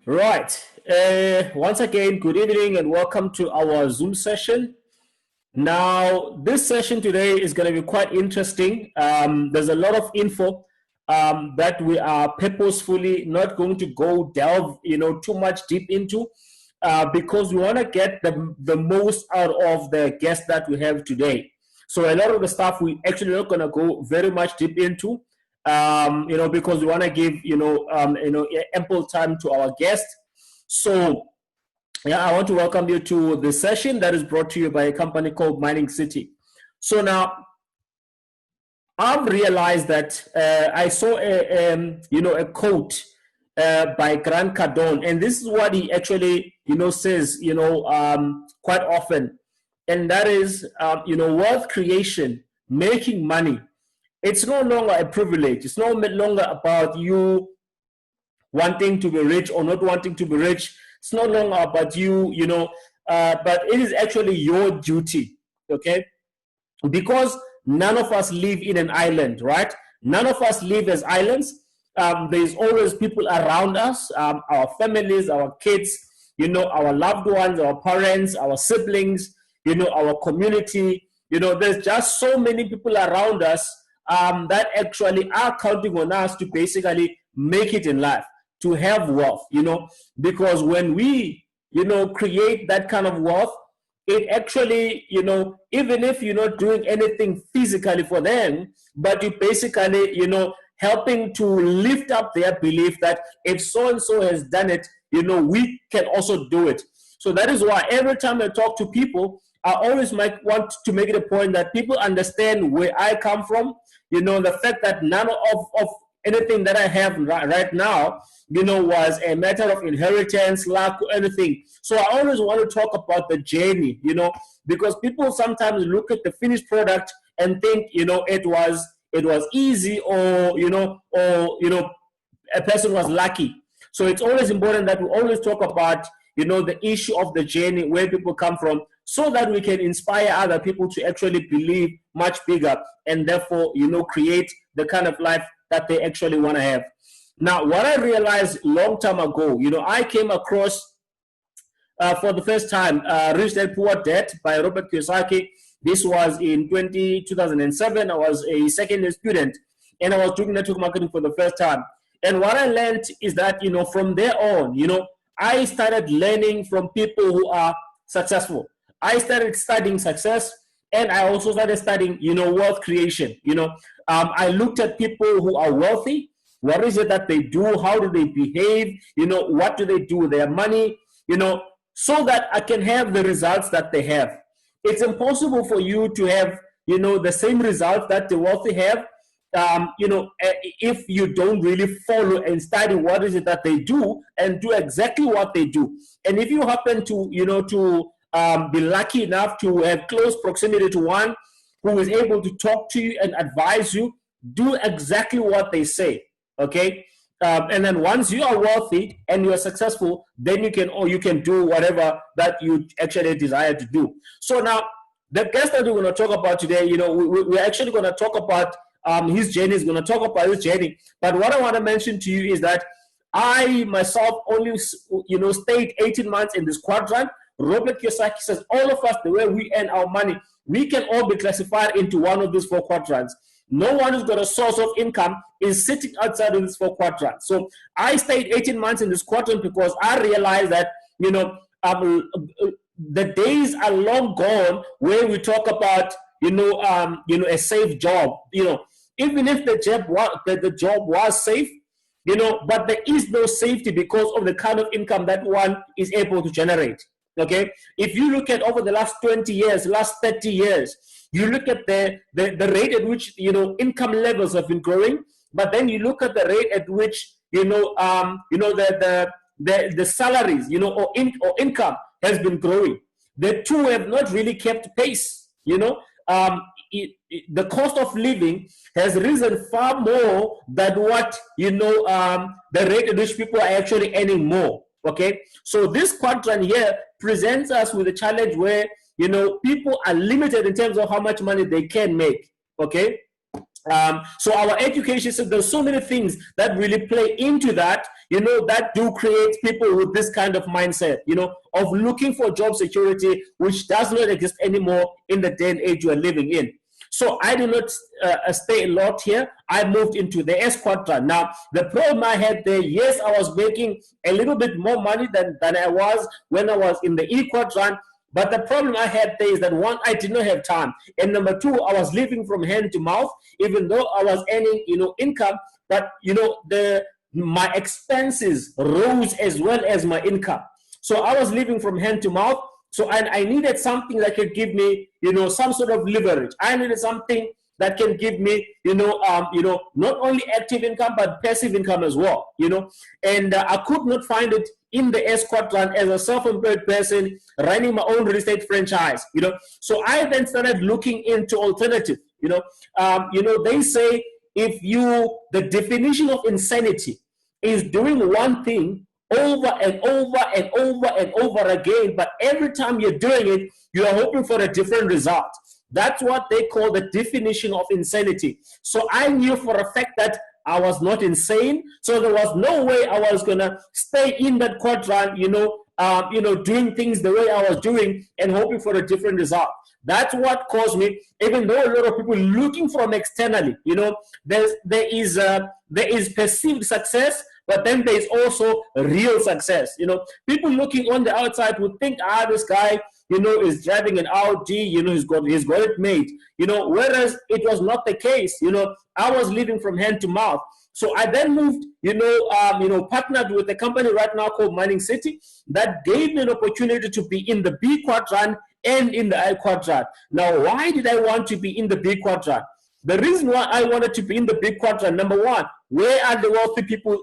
Right. Once again, good evening and welcome to our Zoom session. Now, this session today is going to be quite interesting. There's a lot of info that we are purposefully not going to go delve, too much deep into because we want to get the most out of the guest that we have today. So a lot of the stuff we actually not going to go very much deep into. Because we want to give, ample time to our guests. So, yeah, I want to welcome you to the session that is brought to you by a company called Mining City. So now, I've realized that I saw a quote by Grant Cardone, and this is what he actually, says, quite often, and that is, wealth creation, making money. It's no longer a privilege. It's no longer about you wanting to be rich or not wanting to be rich. It's no longer about you, but it is actually your duty, okay? Because none of us live in an island, right? None of us live as islands. There's always people around us, our families, our kids, our loved ones, our parents, our siblings, our community. There's just so many people around us that actually are counting on us to basically make it in life, to have wealth, because when we, create that kind of wealth, it actually, even if you're not doing anything physically for them, but you basically, helping to lift up their belief that if so-and-so has done it, we can also do it. So that is why every time I talk to people, I always might want to make it a point that people understand where I come from, the fact that none of anything that I have right now, was a matter of inheritance, luck, or anything. So I always want to talk about the journey, because people sometimes look at the finished product and think, it was easy or a person was lucky. So it's always important that we always talk about, the issue of the journey, where people come from, so that we can inspire other people to actually believe much bigger and therefore, create the kind of life that they actually want to have. Now, what I realized long time ago, I came across for the first time Rich Dad Poor Dad by Robert Kiyosaki. This was in 2007. I was a second year student and I was doing network marketing for the first time. And what I learned is that, from there on, I started learning from people who are successful. I started studying success, and I also started studying, wealth creation. I looked at people who are wealthy. What is it that they do? How do they behave? What do they do with their money? So that I can have the results that they have. It's impossible for you to have, the same results that the wealthy have, if you don't really follow and study what is it that they do and do exactly what they do. And if you happen to, be lucky enough to have close proximity to one who is able to talk to you and advise you, do exactly what they say, okay? And then once you are wealthy and you are successful, then you can do whatever that you actually desire to do. So now, the guest that we're going to talk about today, we're actually going to talk about his journey. Is going to talk about his journey. But what I want to mention to you is that I myself only, stayed 18 months in this quadrant. Robert Kiyosaki says all of us, the way we earn our money, we can all be classified into one of these four quadrants. No one who's got a source of income is sitting outside of these four quadrants. So I stayed 18 months in this quadrant because I realized that, the days are long gone where we talk about, a safe job. Even if the job was safe, but there is no safety because of the kind of income that one is able to generate. Okay, if you look at over the last 20 years, last 30 years, you look at the rate at which income levels have been growing, but then you look at the rate at which the salaries or income has been growing. The two have not really kept pace. The cost of living has risen far more than what the rate at which people are actually earning more. Okay, so this quadrant here presents us with a challenge where people are limited in terms of how much money they can make. Okay, So our education system, there's so many things that really play into that, that do create people with this kind of mindset, of looking for job security, which does not exist anymore in the day and age we are living in. So I did not stay a lot here. I moved into the S quadrant. Now, the problem I had there, yes, I was making a little bit more money than I was when I was in the E quadrant. But the problem I had there is that, one, I did not have time. And number two, I was living from hand to mouth, even though I was earning, income. But, my expenses rose as well as my income. So I was living from hand to mouth. So I needed something that could give me, some sort of leverage. I needed something that can give me, not only active income, but passive income as well, And I could not find it in the S quadrant as a self-employed person running my own real estate franchise, So I then started looking into alternative, They say the definition of insanity is doing one thing over and over and over and over again, but every time you're doing it, you are hoping for a different result. That's what they call the definition of insanity. So I knew for a fact that I was not insane, so there was no way I was gonna stay in that quadrant, doing things the way I was doing and hoping for a different result. That's what caused me, even though a lot of people looking from externally, there is perceived success, but then there's also real success. People looking on the outside would think, this guy, is driving an Audi, he's got it made, whereas it was not the case. I was living from hand to mouth. So I then moved, partnered with a company right now called Mining City that gave me an opportunity to be in the B quadrant and in the I quadrant. Now, why did I want to be in the B quadrant? The reason why I wanted to be in the B quadrant, number one, where are the wealthy people,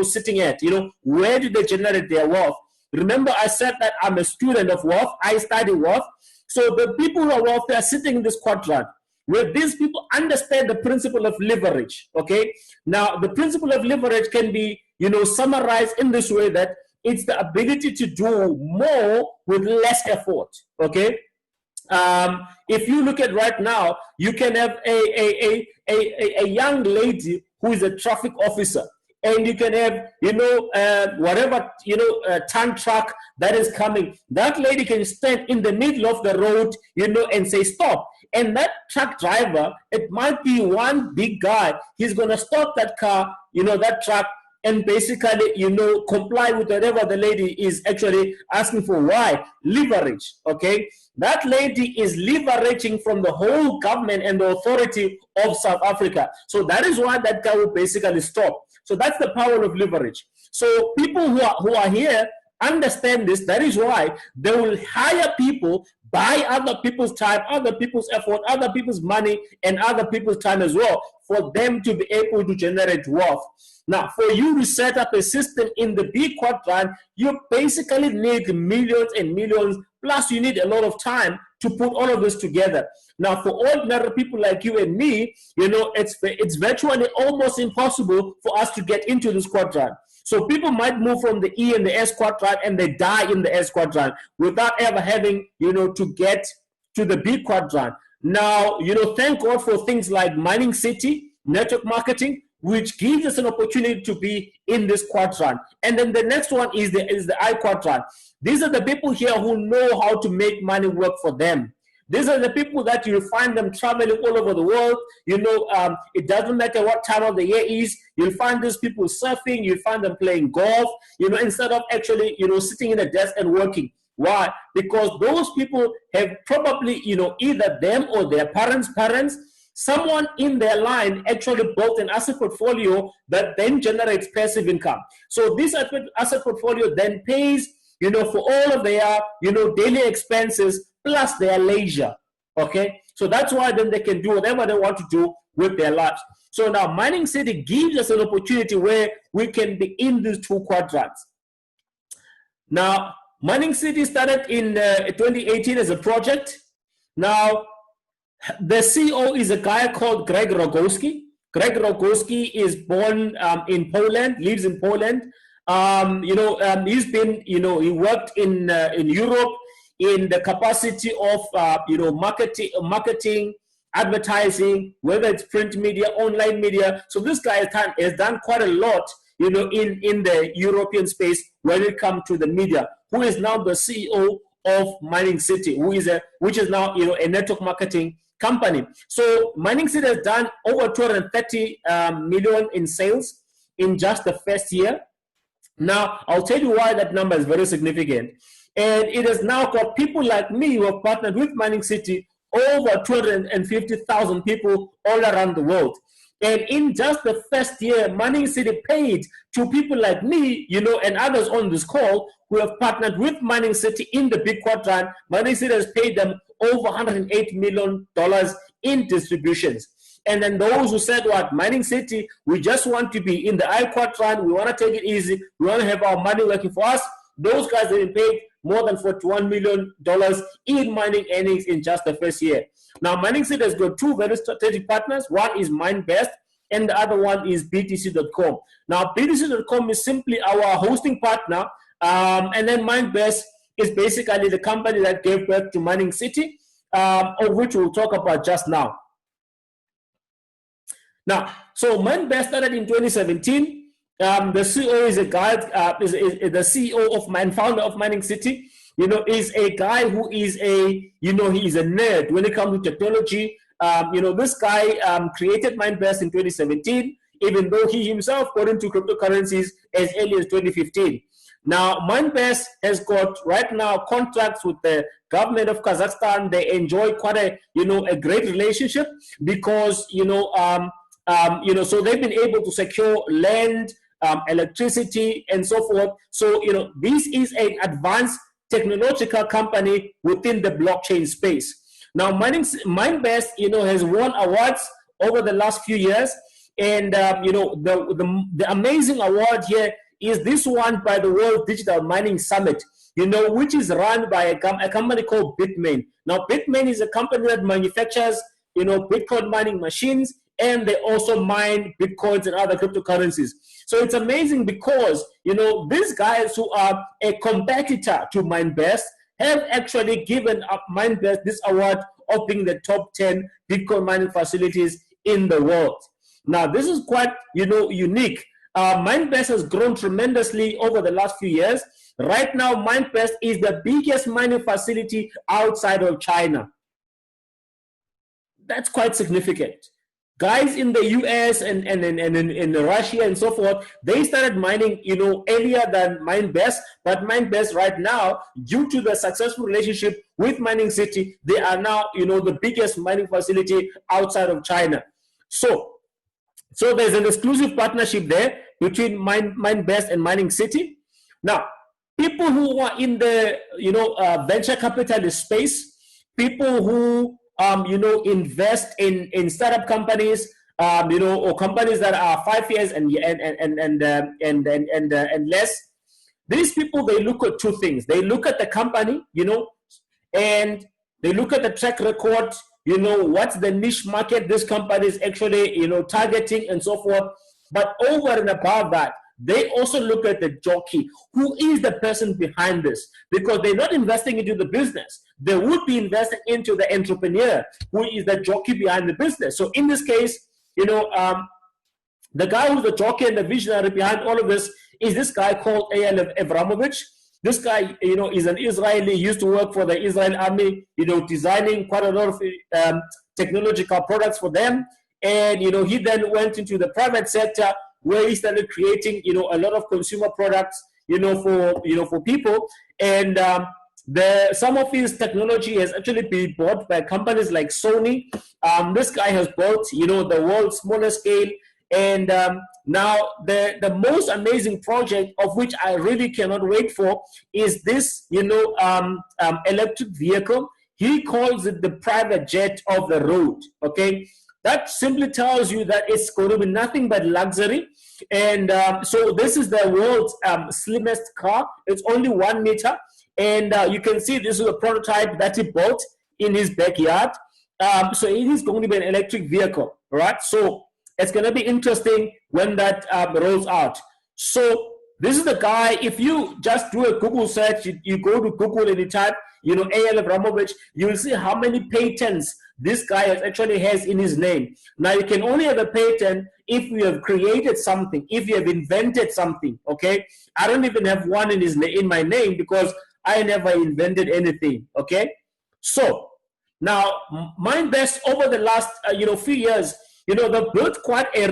sitting at? Where do they generate their wealth? Remember, I said that I'm a student of wealth. I study wealth. So the people who are wealthy are sitting in this quadrant, where these people understand the principle of leverage. Okay. Now, the principle of leverage can be, summarized in this way, that it's the ability to do more with less effort. Okay. If you look at right now, you can have a young lady who is a traffic officer, and you can have, whatever, ton truck that is coming. That lady can stand in the middle of the road, and say, stop. And that truck driver, it might be one big guy. He's going to stop that car, that truck, and basically, comply with whatever the lady is actually asking for. Why? Leverage, okay? That lady is leveraging from the whole government and the authority of South Africa. So that is why that guy will basically stop. So that's the power of leverage. So people who are here understand this. That is why they will hire people, buy other people's time, other people's effort, other people's money, and other people's time as well, for them to be able to generate wealth. Now, for you to set up a system in the B quadrant, you basically need millions and millions, plus you need a lot of time to put all of this together. Now, for ordinary people like you and me, it's virtually almost impossible for us to get into this quadrant. So people might move from the E and the S quadrant and they die in the S quadrant without ever having, to get to the B quadrant. Now, thank God for things like Mining City, network marketing, which gives us an opportunity to be in this quadrant. And then the next one is the I quadrant. These are the people here who know how to make money work for them. These are the people that you find them traveling all over the world. It doesn't matter what time of the year is. You'll find these people surfing. You'll find them playing golf, instead of actually, sitting in a desk and working. Why? Because those people have probably, either them or their parents, someone in their line actually built an asset portfolio that then generates passive income. So this asset portfolio then pays, for all of their, daily expenses plus their leisure. Okay. So that's why then they can do whatever they want to do with their lives. So now Mining City gives us an opportunity where we can be in these two quadrants. Now, Mining City started in 2018 as a project. Now, the CEO is a guy called Greg Rogowski. Greg Rogowski is born in Poland, lives in Poland. He's been, he worked in Europe in the capacity of, marketing, advertising, whether it's print media, online media. So this guy has done quite a lot, in the European space when it comes to the media, who is now the CEO of Mining City, which is now a network marketing company. So Mining City has done over 230 million in sales in just the first year. Now, I'll tell you why that number is very significant. And it has now got people like me who have partnered with Mining City, over 250,000 people all around the world. And in just the first year, Mining City paid to people like me, and others on this call who have partnered with Mining City in the Big Quadrant. Mining City has paid them over $108 million in distributions. And then those who said, what, Mining City, we just want to be in the I Quadrant, we want to take it easy, we want to have our money working for us, those guys have been paid more than $41 million in mining earnings in just the first year. Now, Mining City has got two very strategic partners. One is MindBest, and the other one is BTC.com. Now, BTC.com is simply our hosting partner, and then MindBest is basically the company that gave birth to Mining City, of which we'll talk about just now. Now, so MindBest started in 2017. The CEO is a guy, is the CEO of founder of Mining City. Is a guy who is he is a nerd when it comes to technology. This guy created MindBest in 2017, even though he himself got into cryptocurrencies as early as 2015. Now, MindBest has got right now contracts with the government of Kazakhstan. They enjoy quite a great relationship because so they've been able to secure land, electricity, and so forth. So this is an advanced technological company within the blockchain space. Now, MindBest has won awards over the last few years, and the amazing award here is this one by the World Digital Mining Summit, which is run by a company called Bitmain. Now, Bitmain is a company that manufactures Bitcoin mining machines, and they also mine Bitcoins and other cryptocurrencies. So it's amazing because, these guys who are a competitor to MindBest have actually given up MindBest this award of being the top 10 Bitcoin mining facilities in the world. Now, this is quite, unique. MindBest has grown tremendously over the last few years. Right now, MindBest is the biggest mining facility outside of China. That's quite significant. Guys in the US and in Russia and so forth, they started mining, earlier than MindBest, but MindBest right now, due to the successful relationship with Mining City, they are now, the biggest mining facility outside of China. So there's an exclusive partnership there between MindBest and Mining City. Now, people who are in the, venture capitalist space, people who invest in startup companies, or companies that are 5 years and less. These people, they look at two things. They look at the company, and they look at the track record. What's the niche market this company is actually, targeting and so forth. But over and above that, they also look at the jockey. Who is the person behind this? Because they're not investing into the business. They would be investing into the entrepreneur, who is the jockey behind the business. So in this case, the guy who's the jockey and the visionary behind all of this is this guy called Eyal Avramovich. This guy, is an Israeli, used to work for the Israel army, designing quite a lot of technological products for them. And, he then went into the private sector, where he started creating, a lot of consumer products, for people. And some of his technology has actually been bought by companies like Sony. This guy has built, the world's smallest scale. And now the most amazing project, of which I really cannot wait for, is this, electric vehicle. He calls it the private jet of the road. Okay. That simply tells you that it's going to be nothing but luxury. And so this is the world's slimmest car. It's only 1 meter. And you can see this is a prototype that he built in his backyard. So it is going to be an electric vehicle, right? So it's going to be interesting when that rolls out. So this is the guy. If you just do a Google search, you go to Google and you type, Eyal Avramovich, you will see how many patents this guy actually has in his name. Now, you can only have a patent if you have created something, if you have invented something, okay? I don't even have one in my name because I never invented anything, okay? So now, Mindbest over the last few years, they've built quite a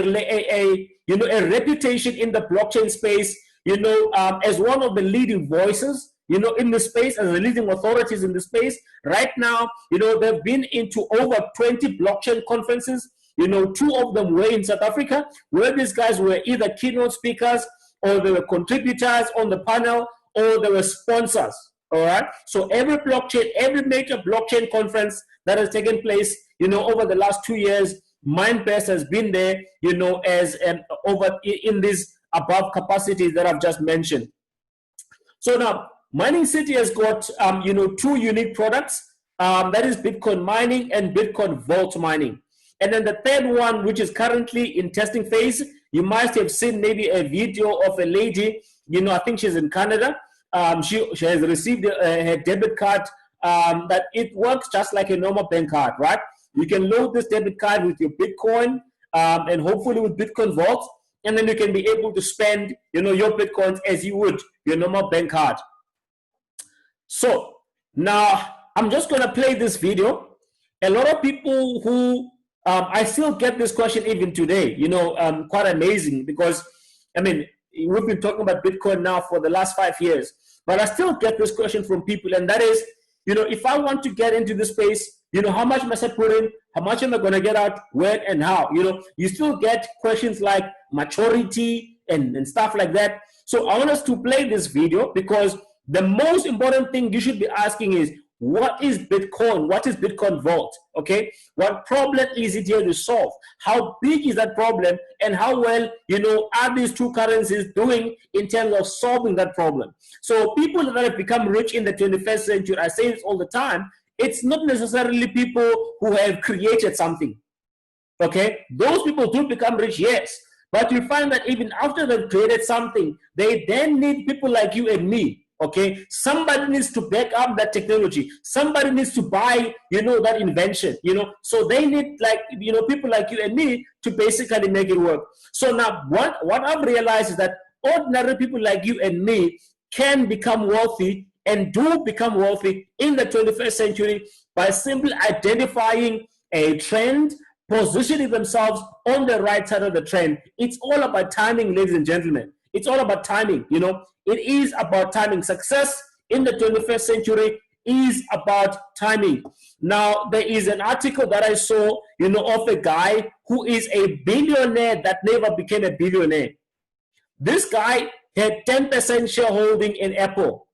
reputation in the blockchain space, as one of the leading voices, in the space, as the leading authorities in the space. Right now, they've been into over 20 blockchain conferences. Two of them were in South Africa, where these guys were either keynote speakers, or they were contributors on the panel, or they were sponsors. All right. So every major blockchain conference that has taken place, over the last 2 years, Mindbest has been there, as over in these above capacities that I've just mentioned. So now, Mining City has got, two unique products. That is Bitcoin mining and Bitcoin vault mining. And then the third one, which is currently in testing phase, you might have seen maybe a video of a lady, I think she's in Canada. She has received her debit card that it works just like a normal bank card, right? You can load this debit card with your Bitcoin and hopefully with Bitcoin Vault, and then you can be able to spend, your Bitcoins as you would your normal bank card. So now I'm just going to play this video. A lot of people who I still get this question even today, quite amazing because, we've been talking about Bitcoin now for the last 5 years, but I still get this question from people, and that is, if I want to get into this space, how much must I put in? How much am I going to get out? When and how? You still get questions like maturity and stuff like that. So I want us to play this video because the most important thing you should be asking is, what is Bitcoin? What is Bitcoin Vault? Okay, what problem is it here to solve? How big is that problem, and how well are these two currencies doing in terms of solving that problem? So people that have become rich in the 21st century, I say this all the time, it's not necessarily people who have created something. Okay, those people do become rich, yes, but you find that even after they've created something, they then need people like you and me. Okay, somebody needs to back up that technology. Somebody needs to buy, that invention. So they need people like you and me to basically make it work. So now, what I've realized is that ordinary people like you and me can become wealthy and do become wealthy in the 21st century by simply identifying a trend, positioning themselves on the right side of the trend. It's all about timing, ladies and gentlemen. It's all about timing. It is about timing. Success in the 21st century is about timing. Now, there is an article that I saw, of a guy who is a billionaire that never became a billionaire. This guy had 10% shareholding in Apple,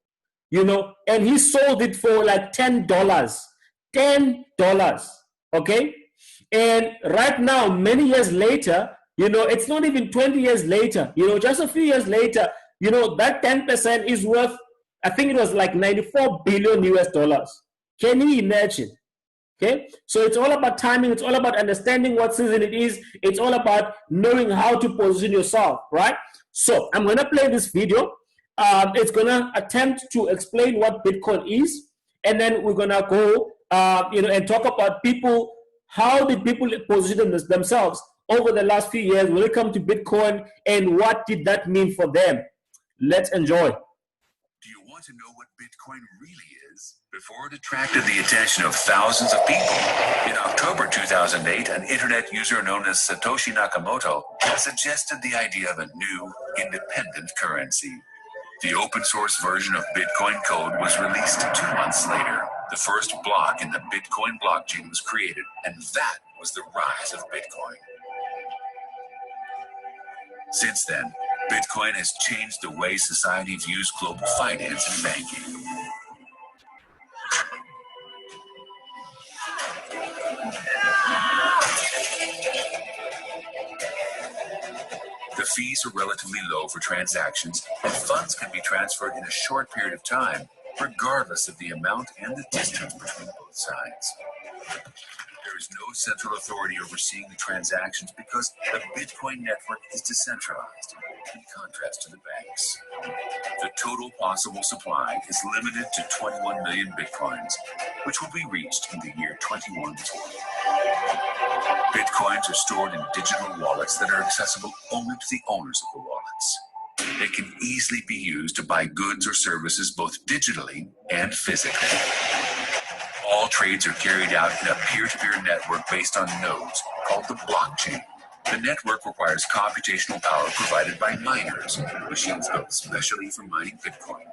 and he sold it for like $10. $10, okay? And right now, many years later, it's not even 20 years later, just a few years later, that 10% is worth, I think it was like 94 billion US dollars. Can you imagine? Okay, so it's all about timing. It's all about understanding what season it is. It's all about knowing how to position yourself, right? So I'm going to play this video. It's going to attempt to explain what Bitcoin is, and then we're going to go, and talk about people. How did people position themselves over the last few years when it comes to Bitcoin, and what did that mean for them? Let's enjoy. Do you want to know what Bitcoin really is? Before it attracted the attention of thousands of people, in October 2008, an internet user known as Satoshi Nakamoto suggested the idea of a new, independent currency. The open source version of Bitcoin code was released 2 months later. The first block in the Bitcoin blockchain was created, and that was the rise of Bitcoin. Since then, Bitcoin has changed the way society views global finance and banking. The fees are relatively low for transactions, and funds can be transferred in a short period of time, regardless of the amount and the distance between both sides. There is no central authority overseeing the transactions because the Bitcoin network is decentralized, in contrast to the banks. The total possible supply is limited to 21 million Bitcoins, which will be reached in the year 2120. Bitcoins are stored in digital wallets that are accessible only to the owners of the wallets. They can easily be used to buy goods or services both digitally and physically. All trades are carried out in a peer-to-peer network based on nodes called the blockchain. The network requires computational power provided by miners, machines built specially for mining Bitcoin,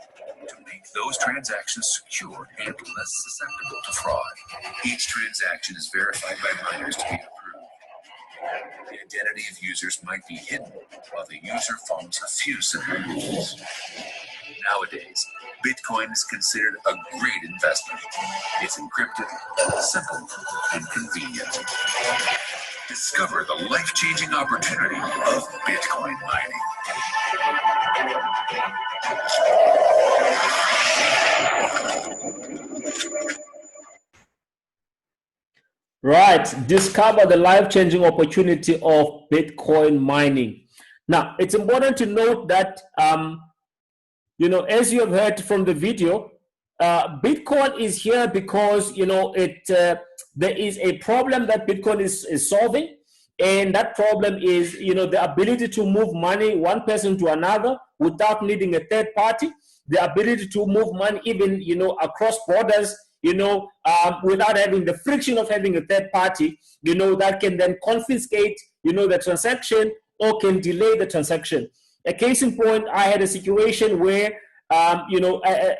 to make those transactions secure and less susceptible to fraud. Each transaction is verified by miners to be approved. The identity of users might be hidden while the user follows a few simple rules. Nowadays, Bitcoin is considered a great investment. It's encrypted, simple, and convenient. Discover the life-changing opportunity of Bitcoin mining. Right, discover the life-changing opportunity of Bitcoin mining. Now, it's important to note that, as you have heard from the video, Bitcoin is here because, there is a problem that Bitcoin is solving. And that problem is, the ability to move money one person to another without needing a third party, the ability to move money even, across borders, without having the friction of having a third party, that can then confiscate, the transaction or can delay the transaction. A case in point, I had a situation where,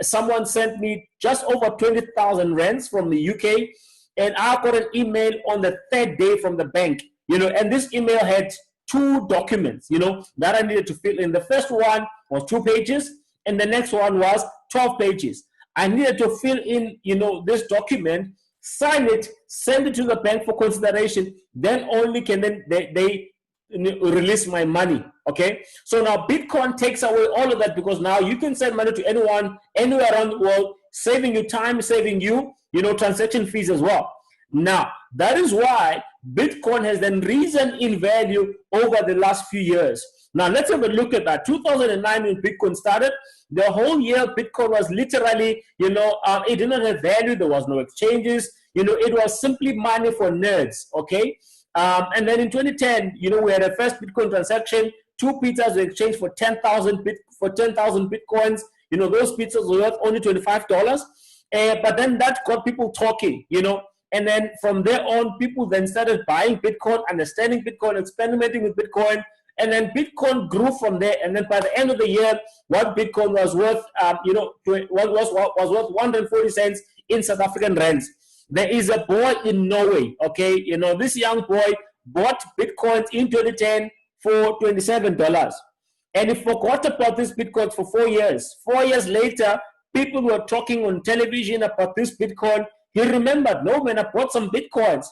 someone sent me just over 20,000 rands from the UK, and I got an email on the third day from the bank, and this email had two documents, that I needed to fill in. The first one was 2 pages, and the next one was 12 pages. I needed to fill in, this document, sign it, send it to the bank for consideration, then only can they release my money. Okay, so now Bitcoin takes away all of that, because now you can send money to anyone, anywhere around the world, saving you time, saving you, transaction fees as well. Now, that is why Bitcoin has then risen in value over the last few years. Now, let's have a look at that. 2009, when Bitcoin started, the whole year Bitcoin was literally, it did not have value. There was no exchanges. It was simply money for nerds. Okay, and then in 2010, we had a first Bitcoin transaction. 2 pizzas were exchanged for 10,000 Bitcoins. Those pizzas were worth only $25. But then that got people talking. And then from there on, people then started buying Bitcoin, understanding Bitcoin, experimenting with Bitcoin, and then Bitcoin grew from there. And then by the end of the year, what Bitcoin was worth, was worth 140 cents in South African rands. There is a boy in Norway, okay? This young boy bought Bitcoins in 2010 for $27. And he forgot about this Bitcoin for 4 years. 4 years later, people were talking on television about this Bitcoin. He remembered, no man, I bought some Bitcoins.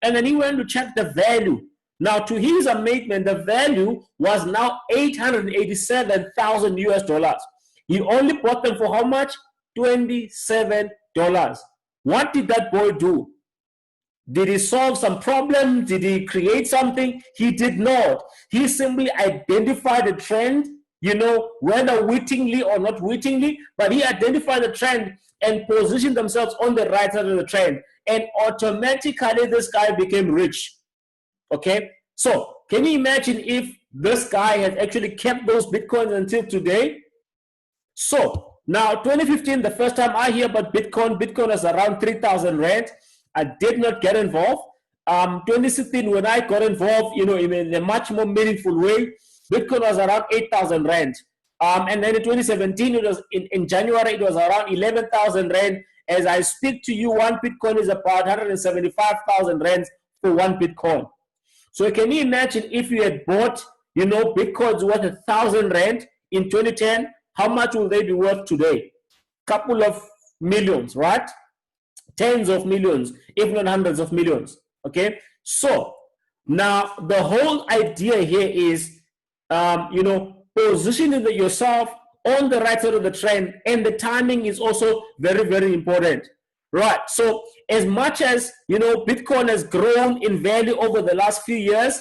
And then he went to check the value. Now, to his amazement, the value was now $887,000 US. He only bought them for how much? $27. What did that boy do? Did he solve some problem? Did he create something? He did not. He simply identified a trend, whether wittingly or not wittingly, but he identified the trend and positioned themselves on the right side of the trend. And automatically this guy became rich. Okay, so can you imagine if this guy has actually kept those Bitcoins until today? So now 2015, the first time I hear about Bitcoin was around 3,000 rand. I did not get involved. 2016, when I got involved, in a much more meaningful way, Bitcoin was around 8,000 rand. And then in 2017, it was in January, it was around 11,000 rand. As I speak to you, one Bitcoin is about 175,000 rands for one Bitcoin. So can you imagine if you had bought, Bitcoins worth 1,000 rand in 2010, how much will they be worth today? Couple of millions, right? Tens of millions, if not hundreds of millions. Okay, so now the whole idea here is, positioning yourself on the right side of the trend, and the timing is also very, very important. Right. So as much as, Bitcoin has grown in value over the last few years,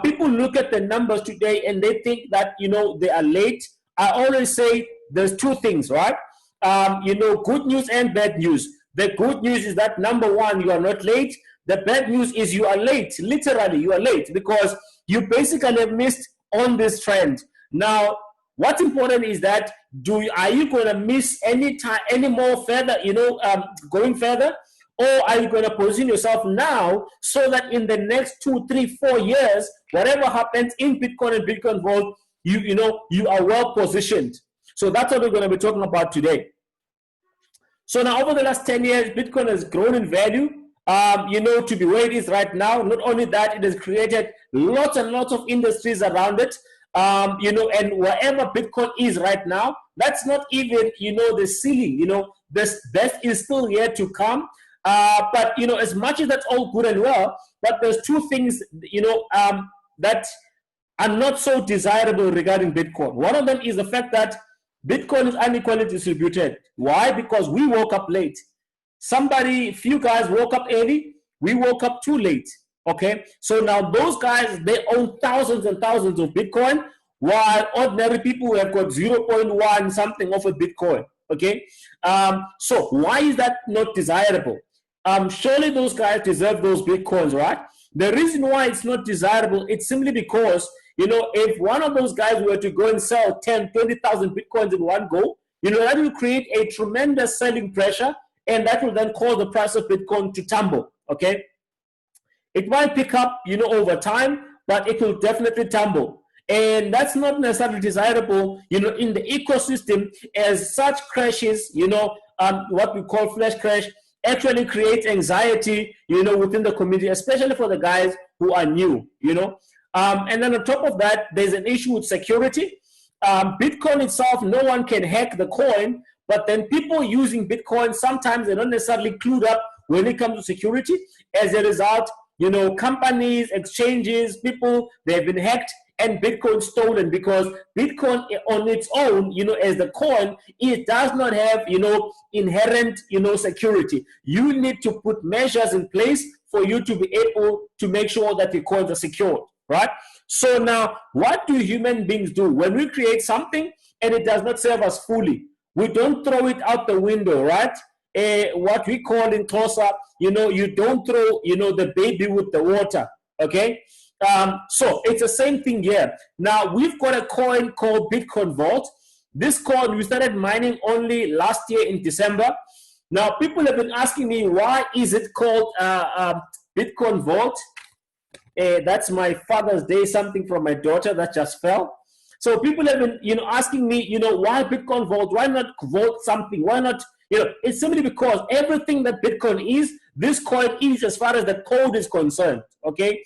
people look at the numbers today and they think that, they are late. I always say there's two things, right? Good news and bad news. The good news is that, number one, you are not late. The bad news is you are late. Literally, you are late because you basically missed on this trend. Now, what's important is that are you going to miss any time, any more further, going further? Or are you going to position yourself now so that in the next 2, 3, 4 years, whatever happens in Bitcoin and Bitcoin Vault, you are well positioned. So that's what we're going to be talking about today. So now over the last 10 years, Bitcoin has grown in value, to be where it is right now. Not only that, it has created lots and lots of industries around it. And wherever Bitcoin is right now, that's not even, the ceiling, the best is still yet to come. But, as much as that's all good and well, but there's two things, that are not so desirable regarding Bitcoin. One of them is the fact that Bitcoin is unequally distributed. Why? Because we woke up late. Few guys woke up early, we woke up too late. Okay, so now those guys, they own thousands and thousands of Bitcoin, while ordinary people have got 0.1 something of a Bitcoin. Okay, so why is that not desirable? Surely those guys deserve those Bitcoins, right? The reason why it's not desirable, it's simply because, if one of those guys were to go and sell 10, 20,000 Bitcoins in one go, that will create a tremendous selling pressure, and that will then cause the price of Bitcoin to tumble, okay? It might pick up, over time, but it will definitely tumble. And that's not necessarily desirable, in the ecosystem, as such crashes, what we call flash crash, actually create anxiety, within the community, especially for the guys who are new, And then on top of that, there's an issue with security. Bitcoin itself, no one can hack the coin, but then people using Bitcoin, sometimes they're not necessarily clued up when it comes to security. As a result, companies, exchanges, people, they've been hacked and Bitcoin stolen, because Bitcoin on its own, as the coin, it does not have, inherent, security. You need to put measures in place for you to be able to make sure that the coins are secured, right? So now, what do human beings do? When we create something and it does not serve us fully, we don't throw it out the window, right? What we call in Xhosa, you don't throw, the baby with the water, okay? So it's the same thing here. Now, we've got a coin called Bitcoin Vault. This coin, we started mining only last year in December. Now, people have been asking me, why is it called Bitcoin Vault? That's my Father's Day, something from my daughter that just fell. So people have been, asking me, why Bitcoin Vault? Why not vault something? Why not, it's simply because everything that Bitcoin is, this coin is, as far as the code is concerned, okay?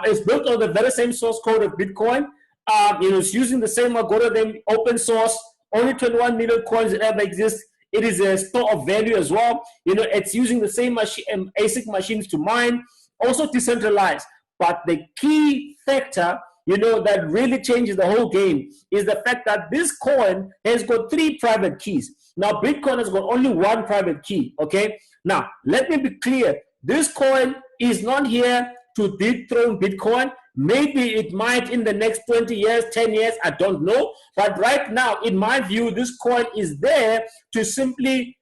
It's built on the very same source code of Bitcoin. It's using the same algorithm, open source, only 21 million coins that ever exist. It is a store of value as well. It's using the same ASIC machines to mine, also decentralized. But the key factor, that really changes the whole game is the fact that this coin has got 3 private keys. Now, Bitcoin has got only 1 private key, okay? Now, let me be clear. This coin is not here to dethrone Bitcoin. Maybe it might in the next 20 years, 10 years, I don't know. But right now, in my view, this coin is there to simply,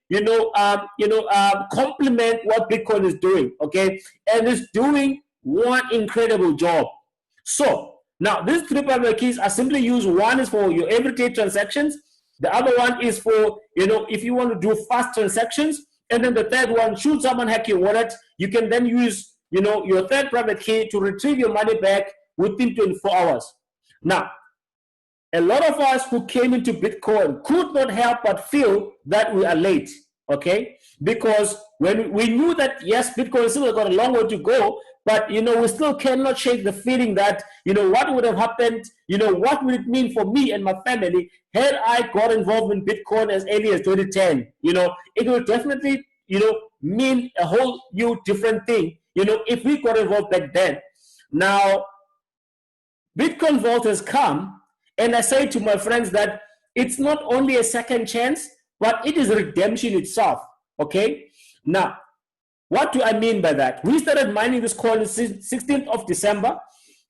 complement what Bitcoin is doing, okay? And it's doing one incredible job. So, now these 3 private keys are simply used. One is for your everyday transactions. The other one is for, if you want to do fast transactions. And then the third one, should someone hack your wallet, you can then use, your third private key to retrieve your money back within 24 hours. Now, a lot of us who came into Bitcoin could not help but feel that we are late, okay? Because when we knew that, yes, Bitcoin still got a long way to go, but, we still cannot shake the feeling that, what would have happened, what would it mean for me and my family had I got involved in Bitcoin as early as 2010? It would definitely, mean a whole new different thing, if we got involved back then. Now, Bitcoin Vault has come, and I say to my friends that it's not only a second chance, but it is redemption itself, okay? Now, what do I mean by that? We started mining this coin on the 16th of December.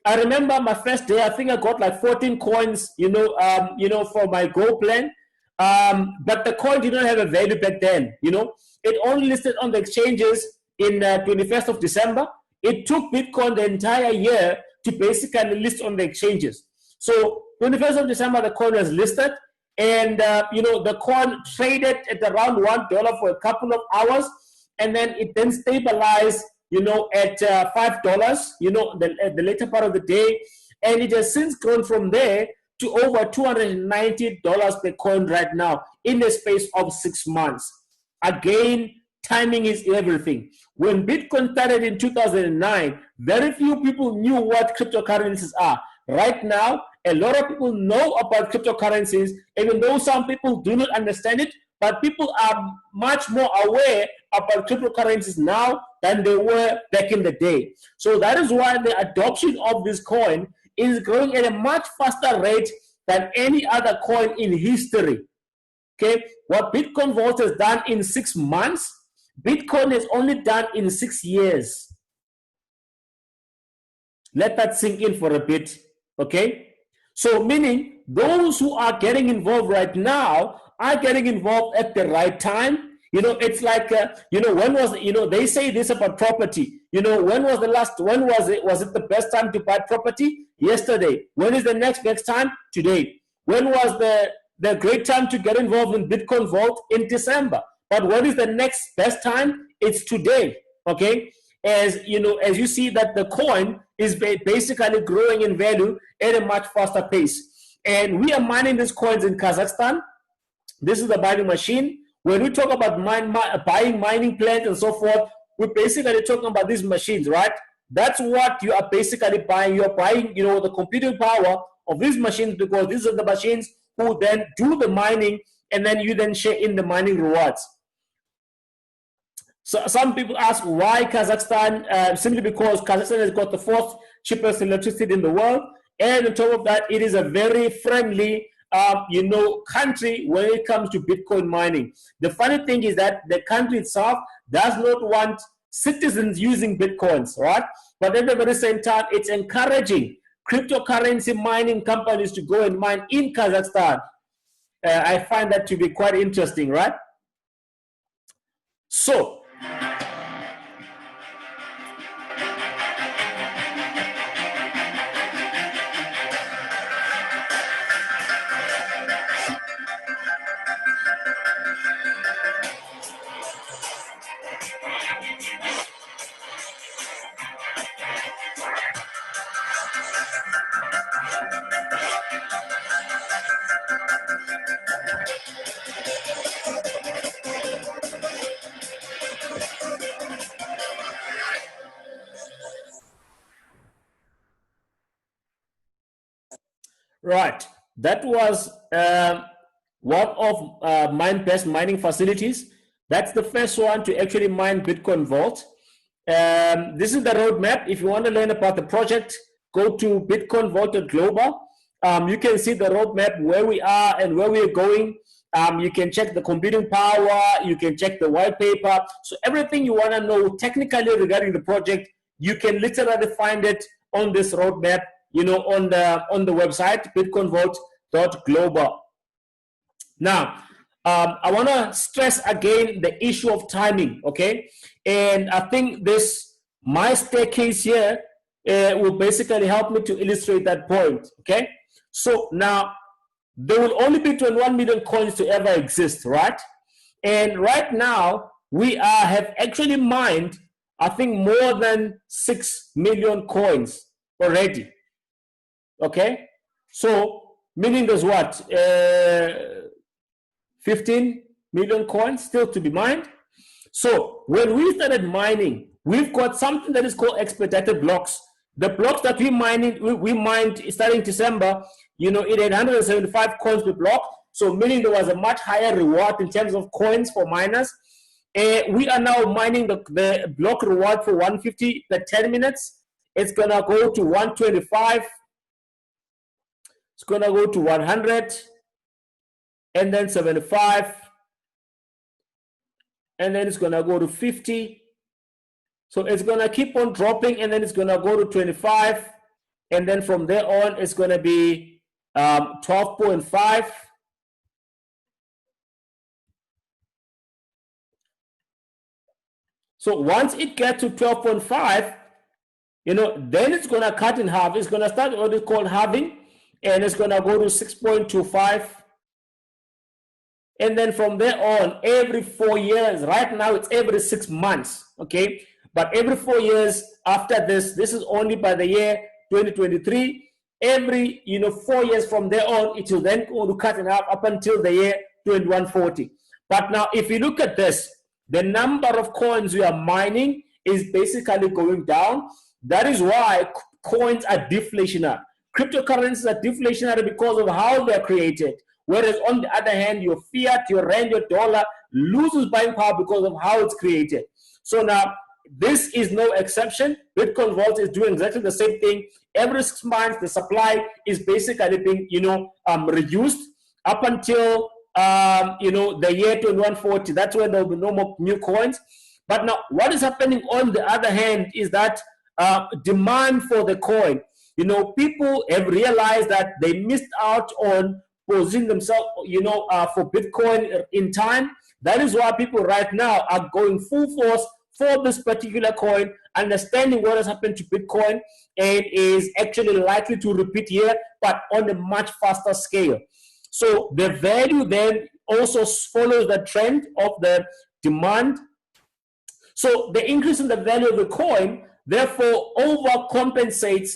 I remember my first day, I think I got like 14 coins, for my Go plan. But the coin did not have a value back then, It only listed on the exchanges in 21st of December. It took Bitcoin the entire year to basically list on the exchanges. So 21st of December, the coin was listed, and the coin traded at around $1 for a couple of hours, and then it then stabilized, at $5, the later part of the day, and it has since grown from there to over $290 per coin right now in the space of 6 months. Again, timing is everything. When Bitcoin started in 2009, very few people knew what cryptocurrencies are. Right now, a lot of people know about cryptocurrencies, even though some people do not understand it, but people are much more aware about cryptocurrencies now than they were back in the day. So that is why the adoption of this coin is growing at a much faster rate than any other coin in history. Okay, what Bitcoin Vault has done in 6 months, Bitcoin has only done in 6 years. Let that sink in for a bit. Okay, so meaning those who are getting involved right now are getting involved at the right time. It's like when was they say this about property. When was it the best time to buy property? Yesterday. When is the next time? Today. When was the great time to get involved in Bitcoin Vault? In December. But what is the next best time? It's today. Okay, as you see that the coin is basically growing in value at a much faster pace, and we are mining these coins in Kazakhstan. This is the mining machine. When we talk about buying mining plants and so forth, we're basically talking about these machines, right? That's what you are basically buying. You're buying, the computing power of these machines, because these are the machines who then do the mining, and then you then share in the mining rewards. So some people ask why Kazakhstan, simply because Kazakhstan has got the fourth cheapest electricity in the world, and on top of that, it is a very friendly country when it comes to Bitcoin mining. The funny thing is that the country itself does not want citizens using Bitcoins, right? But at the very same time, it's encouraging cryptocurrency mining companies to go and mine in Kazakhstan. I find that to be quite interesting, right? So, right, that was one of mine-best mining facilities. That's the first one to actually mine Bitcoin Vault. This is the roadmap. If you want to learn about the project, go to bitcoinvault.global. You can see the roadmap, where we are and where we're going. You can check the computing power. You can check the white paper. So everything you want to know technically regarding the project, you can literally find it on this roadmap, on the website, bitcoinvault.global. Now, I want to stress again the issue of timing, okay? And I think my staircase here will basically help me to illustrate that point, okay? So now, there will only be 21 million coins to ever exist, right? And right now, we have actually mined, I think, more than 6 million coins already, okay? So, meaning there's what? 15 million coins still to be mined. So when we started mining, we've got something that is called expedited blocks. The blocks that we mined starting December, it had 175 coins per block. So meaning there was a much higher reward in terms of coins for miners. We are now mining the block reward for 150 per 10 minutes. It's gonna go to 125. It's gonna go to 100. And then 75, and then it's gonna go to 50. So it's gonna keep on dropping, and then it's gonna go to 25, and then from there on it's gonna be 12.5. So once it gets to 12.5, then it's going to cut in half. It's going to start what is called halving, and it's going to go to 6.25. And then from there on, every 4 years, right now it's every 6 months, okay? But every 4 years after this is only by the year 2023. Every 4 years from there on, it will then go to cut in half up until the year 2140. But now, if you look at this, the number of coins we are mining is basically going down. That is why coins are deflationary. Cryptocurrencies are deflationary because of how they are created. Whereas on the other hand, your fiat, your rand, your dollar loses buying power because of how it's created. So now, this is no exception. Bitcoin Vault is doing exactly the same thing. Every 6 months, the supply is basically being, reduced up until, the year 2140. That's when there will be no more new coins. But now, what is happening on the other hand is that demand for the coin. People have realized that they missed out on positioning themselves, for Bitcoin in time. That is why people right now are going full force for this particular coin, understanding what has happened to Bitcoin, and is actually likely to repeat here, but on a much faster scale. So the value then also follows the trend of the demand. So the increase in the value of the coin, therefore, overcompensates,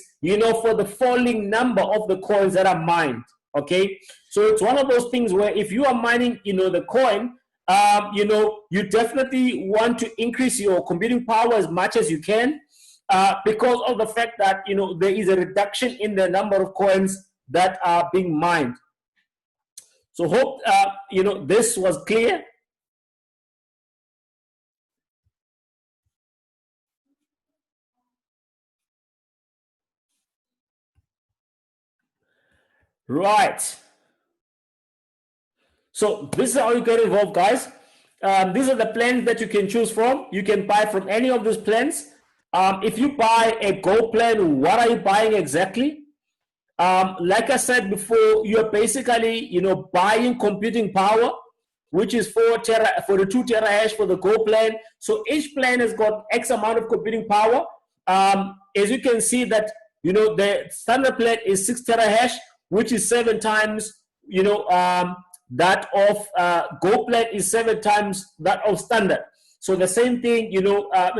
for the falling number of the coins that are mined. Okay, so it's one of those things where if you are mining, the coin, you definitely want to increase your computing power as much as you can, because of the fact that there is a reduction in the number of coins that are being mined. So hope this was clear. Right. So this is how you get involved, guys. These are the plans that you can choose from. You can buy from any of these plans. If you buy a Go plan, what are you buying exactly? Like I said before, you're basically, buying computing power, which is 42 terahash for the Go plan. So each plan has got X amount of computing power. As you can see that, the standard plan is 6 terahash, which is 7 times, that of Go plan is 7 times that of standard. So the same thing, in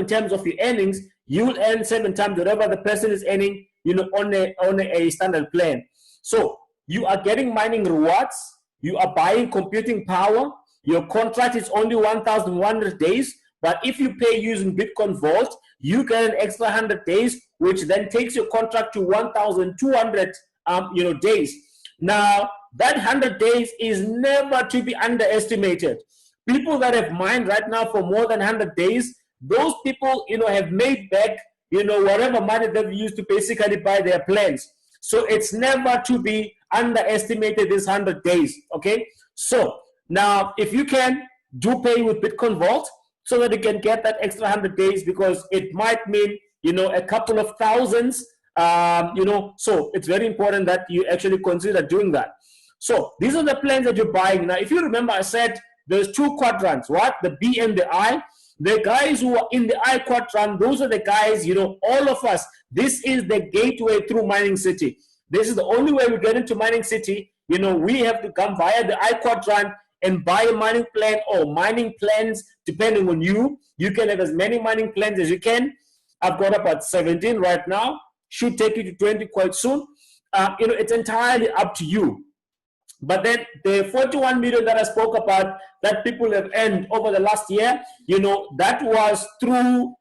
terms of your earnings, you will earn 7 times whatever the person is earning, on a standard plan. So you are getting mining rewards. You are buying computing power. Your contract is only 1,100 days. But if you pay using Bitcoin Vault, you get an extra 100 days, which then takes your contract to 1,200 days. Now, that 100 days is never to be underestimated. People that have mined right now for more than 100 days, those people, have made back, whatever money they've used to basically buy their plans. So it's never to be underestimated, this 100 days, okay? So now, if you can, do pay with Bitcoin Vault so that you can get that extra 100 days, because it might mean, a couple of thousands, so it's very important that you actually consider doing that. So these are the plans that you're buying. Now, if you remember, I said there's 2 quadrants, what? The B and the I. The guys who are in the I quadrant, those are the guys, all of us, this is the gateway through Mining City. This is the only way we get into Mining City. We have to come via the I quadrant and buy a mining plan or mining plans, depending on you. You can have as many mining plans as you can. I've got about 17 right now. Should take you to 20 quite soon. It's entirely up to you. But then the 41 million that I spoke about that people have earned over the last year, that was through,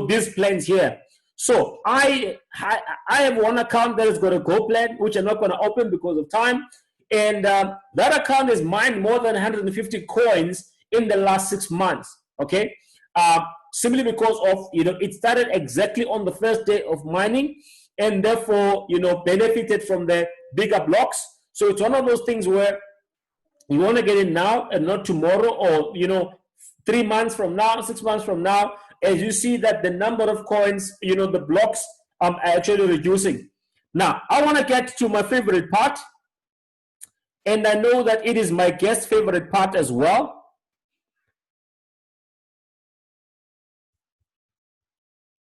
these plans here. So I have one account that is going to Go plan, which I'm not going to open because of time. And that account has mined more than 150 coins in the last 6 months, okay? Simply because of, it started exactly on the first day of mining, and therefore, benefited from the bigger blocks. So it's one of those things where you want to get in now and not tomorrow, or 3 months from now, 6 months from now, as you see that the number of coins, the blocks are actually reducing. Now, I want to get to my favorite part, and I know that it is my guest's favorite part as well.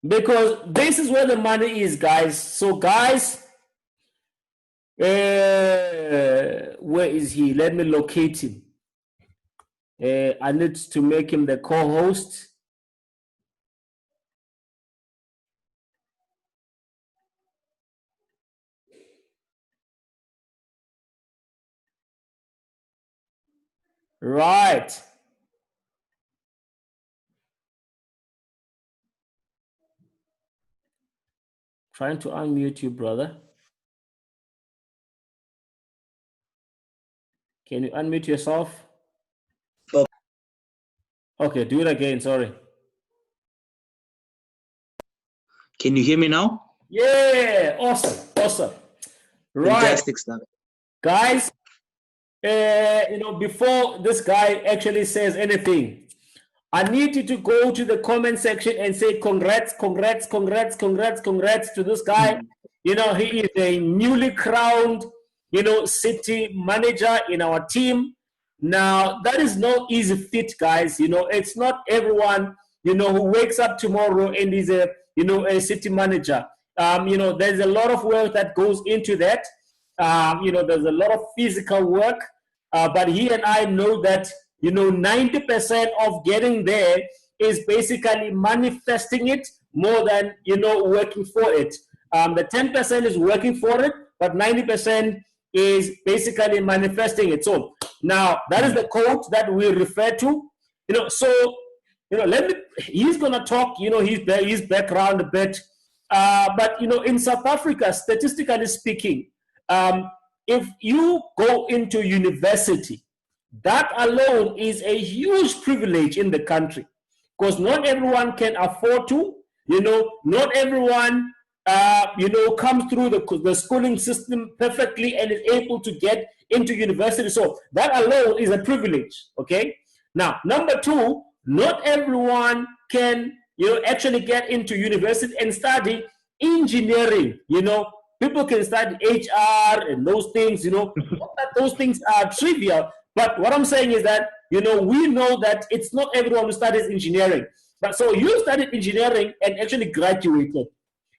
because this is where the money is, guys. So, guys, where is he? Let me locate him. I need to make him the co-host. Right. Trying to unmute you, brother. Can you unmute yourself? Okay, do it again. Sorry. Can you hear me now? Yeah, awesome, awesome. Right. Fantastic stuff. Guys, before this guy actually says anything, I need you to go to the comment section and say congrats, congrats, congrats, congrats, congrats to this guy. He is a newly crowned, city manager in our team. Now, that is no easy feat, guys. It's not everyone, who wakes up tomorrow and is a city manager. There's a lot of work that goes into that. There's a lot of physical work. But he and I know that 90% of getting there is basically manifesting it more than working for it. The 10% is working for it, but 90% is basically manifesting it. So now that is the quote that we refer to. He's gonna talk his background a bit. But in South Africa, statistically speaking, if you go into university, that alone is a huge privilege in the country, because not everyone can afford to. Not everyone comes through the schooling system perfectly and is able to get into university. So that alone is a privilege. Okay. Now, number two, not everyone can actually get into university and study engineering. People can study HR and those things. Not that those things are trivial, but what I'm saying is that we know that it's not everyone who studies engineering. But so you studied engineering and actually graduated.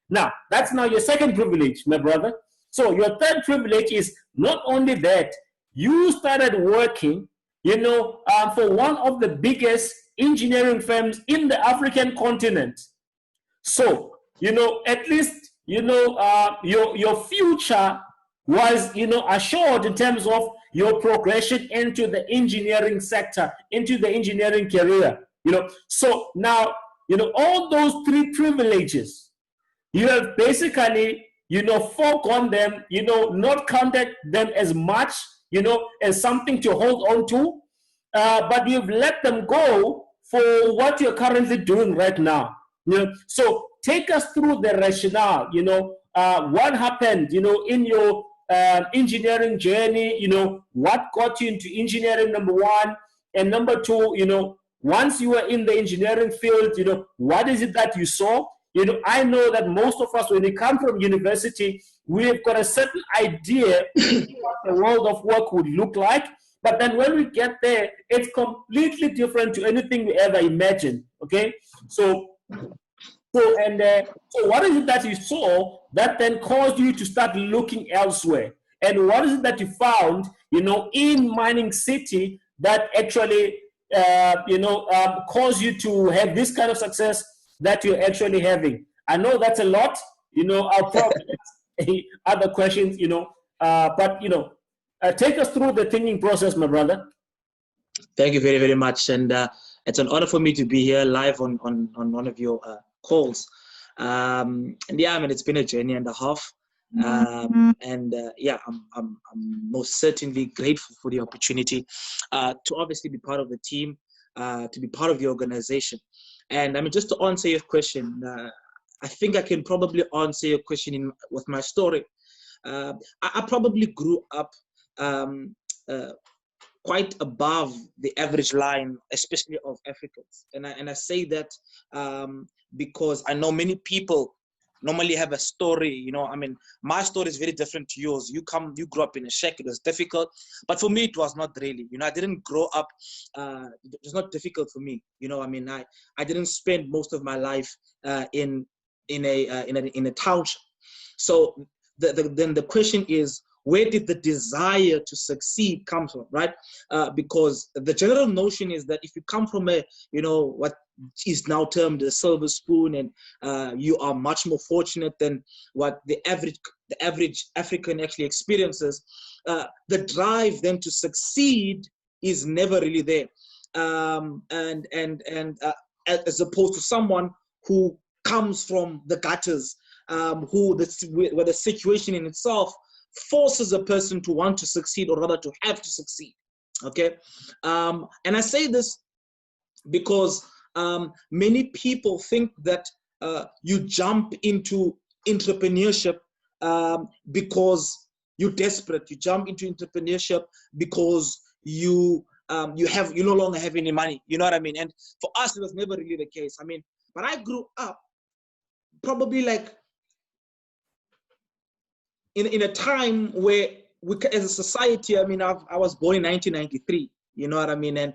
Now, that's now your second privilege, my brother. So your third privilege is not only that, you started working, for one of the biggest engineering firms in the African continent. So, at least, your future was, assured in terms of your progression into the engineering sector, into the engineering career. So now, all those three privileges, you have basically, foregone them, not counted them as much, as something to hold on to, but you've let them go for what you're currently doing right now. So take us through the rationale, what happened, in your engineering journey, what got you into engineering, number one, and number two, once you were in the engineering field, what is it that you saw? I know that most of us, when we come from university, we've got a certain idea what the world of work would look like. But then when we get there, it's completely different to anything we ever imagined. Okay, so what is it that you saw that then caused you to start looking elsewhere? And what is it that you found, in Mining City that actually, caused you to have this kind of success that you're actually having? I know that's a lot. I'll probably ask other questions. But take us through the thinking process, my brother. Thank you very, very much, and it's an honor for me to be here live on one of your calls. And yeah, I mean, it's been a journey and a half. And I'm most certainly grateful for the opportunity to obviously be part of the team, to be part of the organization. And I mean, just to answer your question, I think I can probably answer your question with my story. I probably grew up quite above the average line, especially of Africans. And I say that because I know many people normally have a story, you know. I mean, my story is very different to yours. You grew up in a shack. It was difficult, but for me, it was not really. You know, I didn't grow up. It was not difficult for me. You know, I mean, I didn't spend most of my life in a township. So then the question is, where did the desire to succeed come from, right? Because the general notion is that if you come from a, you know, what is now termed a silver spoon, and you are much more fortunate than what the average African actually experiences, the drive then to succeed is never really there. As opposed to someone who comes from the gutters, where the situation in itself forces a person to want to succeed, or rather to have to succeed. Okay, and I say this because many people think that you jump into entrepreneurship because you're desperate. You jump into entrepreneurship because you no longer have any money. You know what I mean? And for us, it was never really the case. I mean, but I grew up probably like in a time where we, as a society, I mean, I was born in 1993, you know what I mean? And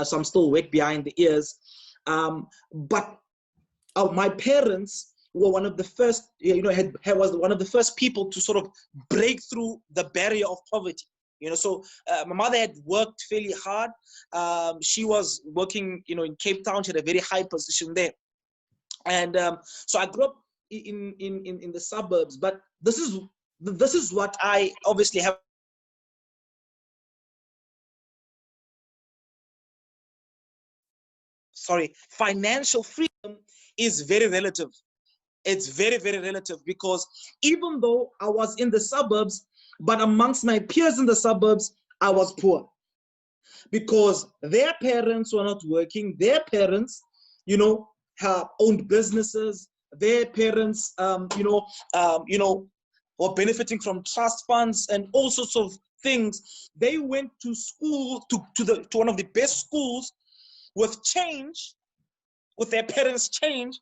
so I'm still wet behind the ears. But my parents were one of the first, you know, was one of the first people to sort of break through the barrier of poverty. You know, so my mother had worked fairly hard. She was working, you know, in Cape Town. She had a very high position there. And so I grew up in the suburbs, but this is what I obviously have. Sorry, financial freedom is very relative. It's very, very relative, because even though I was in the suburbs, but amongst my peers in the suburbs, I was poor, because their parents were not working. Their parents, you know, owned businesses. Their parents, were benefiting from trust funds and all sorts of things. They went to school, to one of the best schools, with change, with their parents' change,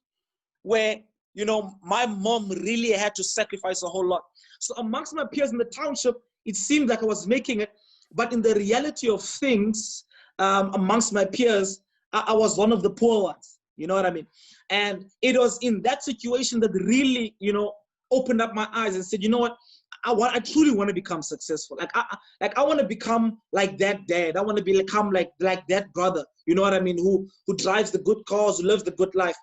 where, you know, my mom really had to sacrifice a whole lot. So amongst my peers in the township, it seemed like I was making it, but in the reality of things, amongst my peers, I was one of the poor ones. You know what I mean? And it was in that situation that really, you know, opened up my eyes and said, you know what, I truly want to become successful. I want to become like that dad. I want to become like that brother. You know what I mean? Who drives the good cars, who lives the good life.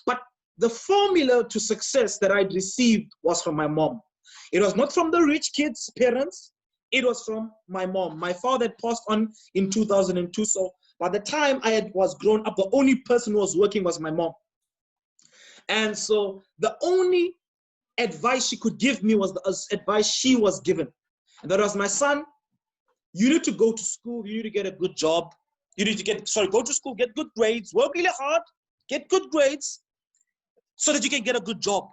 But the formula to success that I'd received was from my mom. It was not from the rich kids' parents. It was from my mom. My father had passed on in 2002. So by the time I was grown up, the only person who was working was my mom. And so the only advice she could give me was the advice she was given. And that was, my son, you need to go to school. You need to get a good job. You need to go to school, get good grades, work really hard, get good grades so that you can get a good job.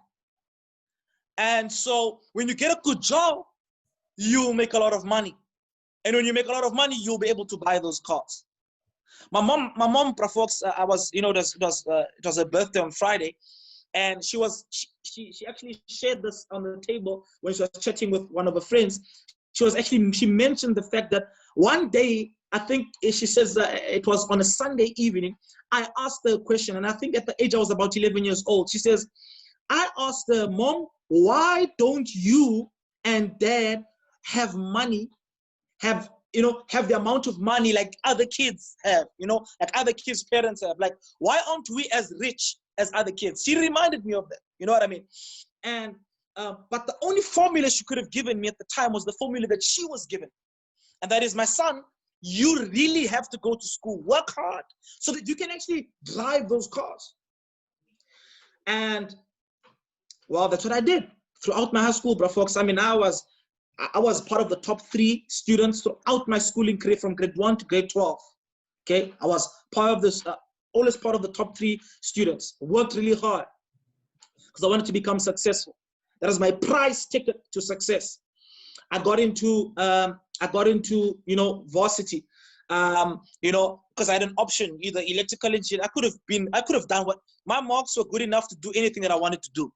And so when you get a good job, you'll make a lot of money. And when you make a lot of money, you'll be able to buy those cars. My mom, Fox, it was her birthday on Friday. And she actually shared this on the table when she was chatting with one of her friends. She mentioned the fact that one day, I think she says it was on a Sunday evening, I asked her a question, and I think at the age I was about 11 years old. She says, I asked her, Mom, why don't you and Dad have money, have the amount of money like other kids have, like other kids' parents have? Like, why aren't we as rich as other kids? She reminded me of that. You know what I mean? And but the only formula she could have given me at the time was the formula that she was given. And that is, my son, you really have to go to school, work hard, so that you can actually drive those cars. And well, that's what I did throughout my high school, bro, folks. I mean, I was part of the top 3 students throughout my schooling career from grade 1 to grade 12. Okay, I was part of this, always part of the top 3 students. Worked really hard because I wanted to become successful. That was my prize ticket to success. I got into varsity, because I had an option, either electrical engineer. I could have done what my marks were good enough to do anything that I wanted to do.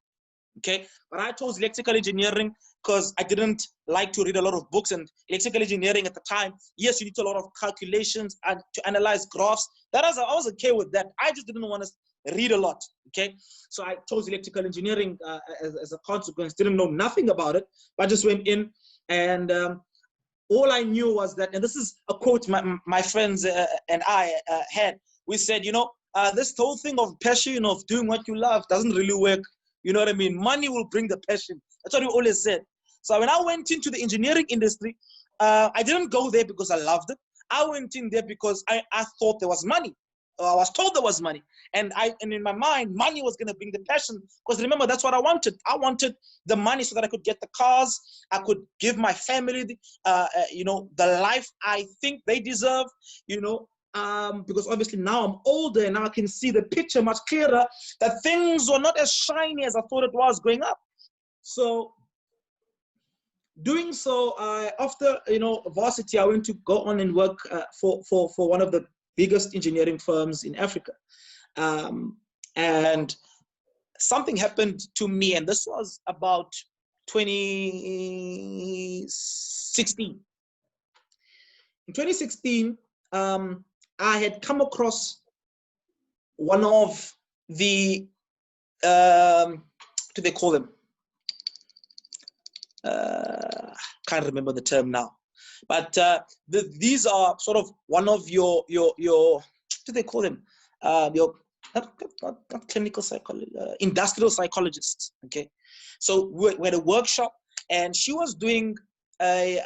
Okay, but I chose electrical engineering because I didn't like to read a lot of books, and electrical engineering at the time, yes, you need a lot of calculations and to analyze graphs. I was okay with that. I just didn't want to read a lot. Okay, so I chose electrical engineering as a consequence. Didn't know nothing about it, but I just went in, and all I knew was that, and this is a quote my friends and I had. We said, this whole thing of passion, of doing what you love, doesn't really work. You know what I mean? Money will bring the passion. That's what we always said. So when I went into the engineering industry, I didn't go there because I loved it. I went in there because I thought there was money. I was told there was money. And in my mind, money was going to bring the passion. Because remember, that's what I wanted. I wanted the money so that I could get the cars. I could give my family, the life I think they deserve, because obviously now I'm older and now I can see the picture much clearer, that things were not as shiny as I thought it was growing up. So doing so, after varsity, I went to go on and work for one of the biggest engineering firms in Africa, and something happened to me, and this was about 2016. In 2016, I had come across one of the, what do they call them? Can't remember the term now, but these are sort of one of your what do they call them? Your not clinical psychology, industrial psychologists. Okay, so we had a workshop, and she was doing and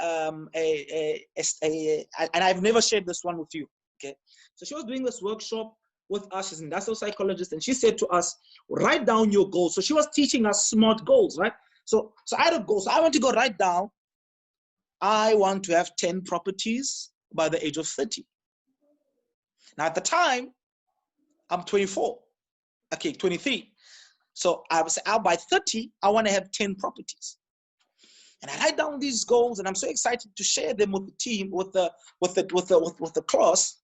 I've never shared this one with you. Okay, so she was doing this workshop with us. She's an industrial psychologist, and she said to us, write down your goals. So she was teaching us SMART goals, right? So I had a goal. So I want to go write down, I want to have 10 properties by the age of 30. Now at the time, I'm 24, okay, 23. So I was by 30, I want to have 10 properties. And I write down these goals, and I'm so excited to share them with the team, with the class.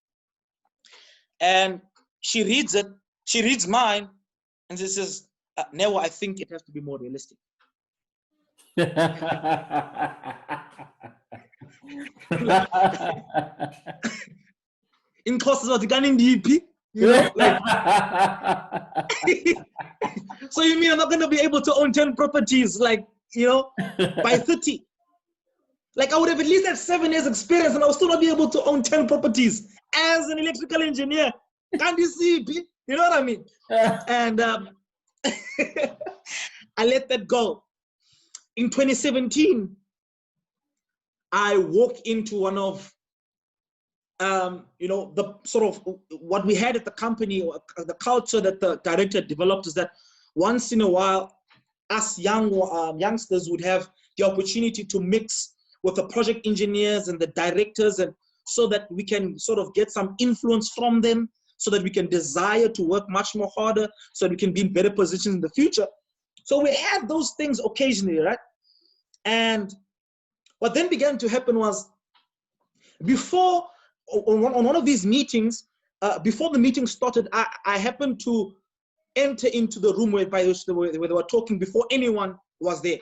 And she reads it, she reads mine, and she says, Newa, I think it has to be more realistic. In courses of the gun in DP, like so you mean I'm not gonna be able to own 10 properties, like, by 30? Like I would have at least had 7 years experience and I would still not be able to own 10 properties as an electrical engineer. Can't you see? You know what I mean? And I let that go. In 2017, I walked into one of, the sort of what we had at the company, the culture that the director developed is that once in a while, us youngsters would have the opportunity to mix with the project engineers and the directors, and so that we can sort of get some influence from them, so that we can desire to work much more harder, so that we can be in better positions in the future. So we had those things occasionally, right? And what then began to happen was, before, on one of these meetings, before the meeting started, I happened to enter into the room where they were talking before anyone was there,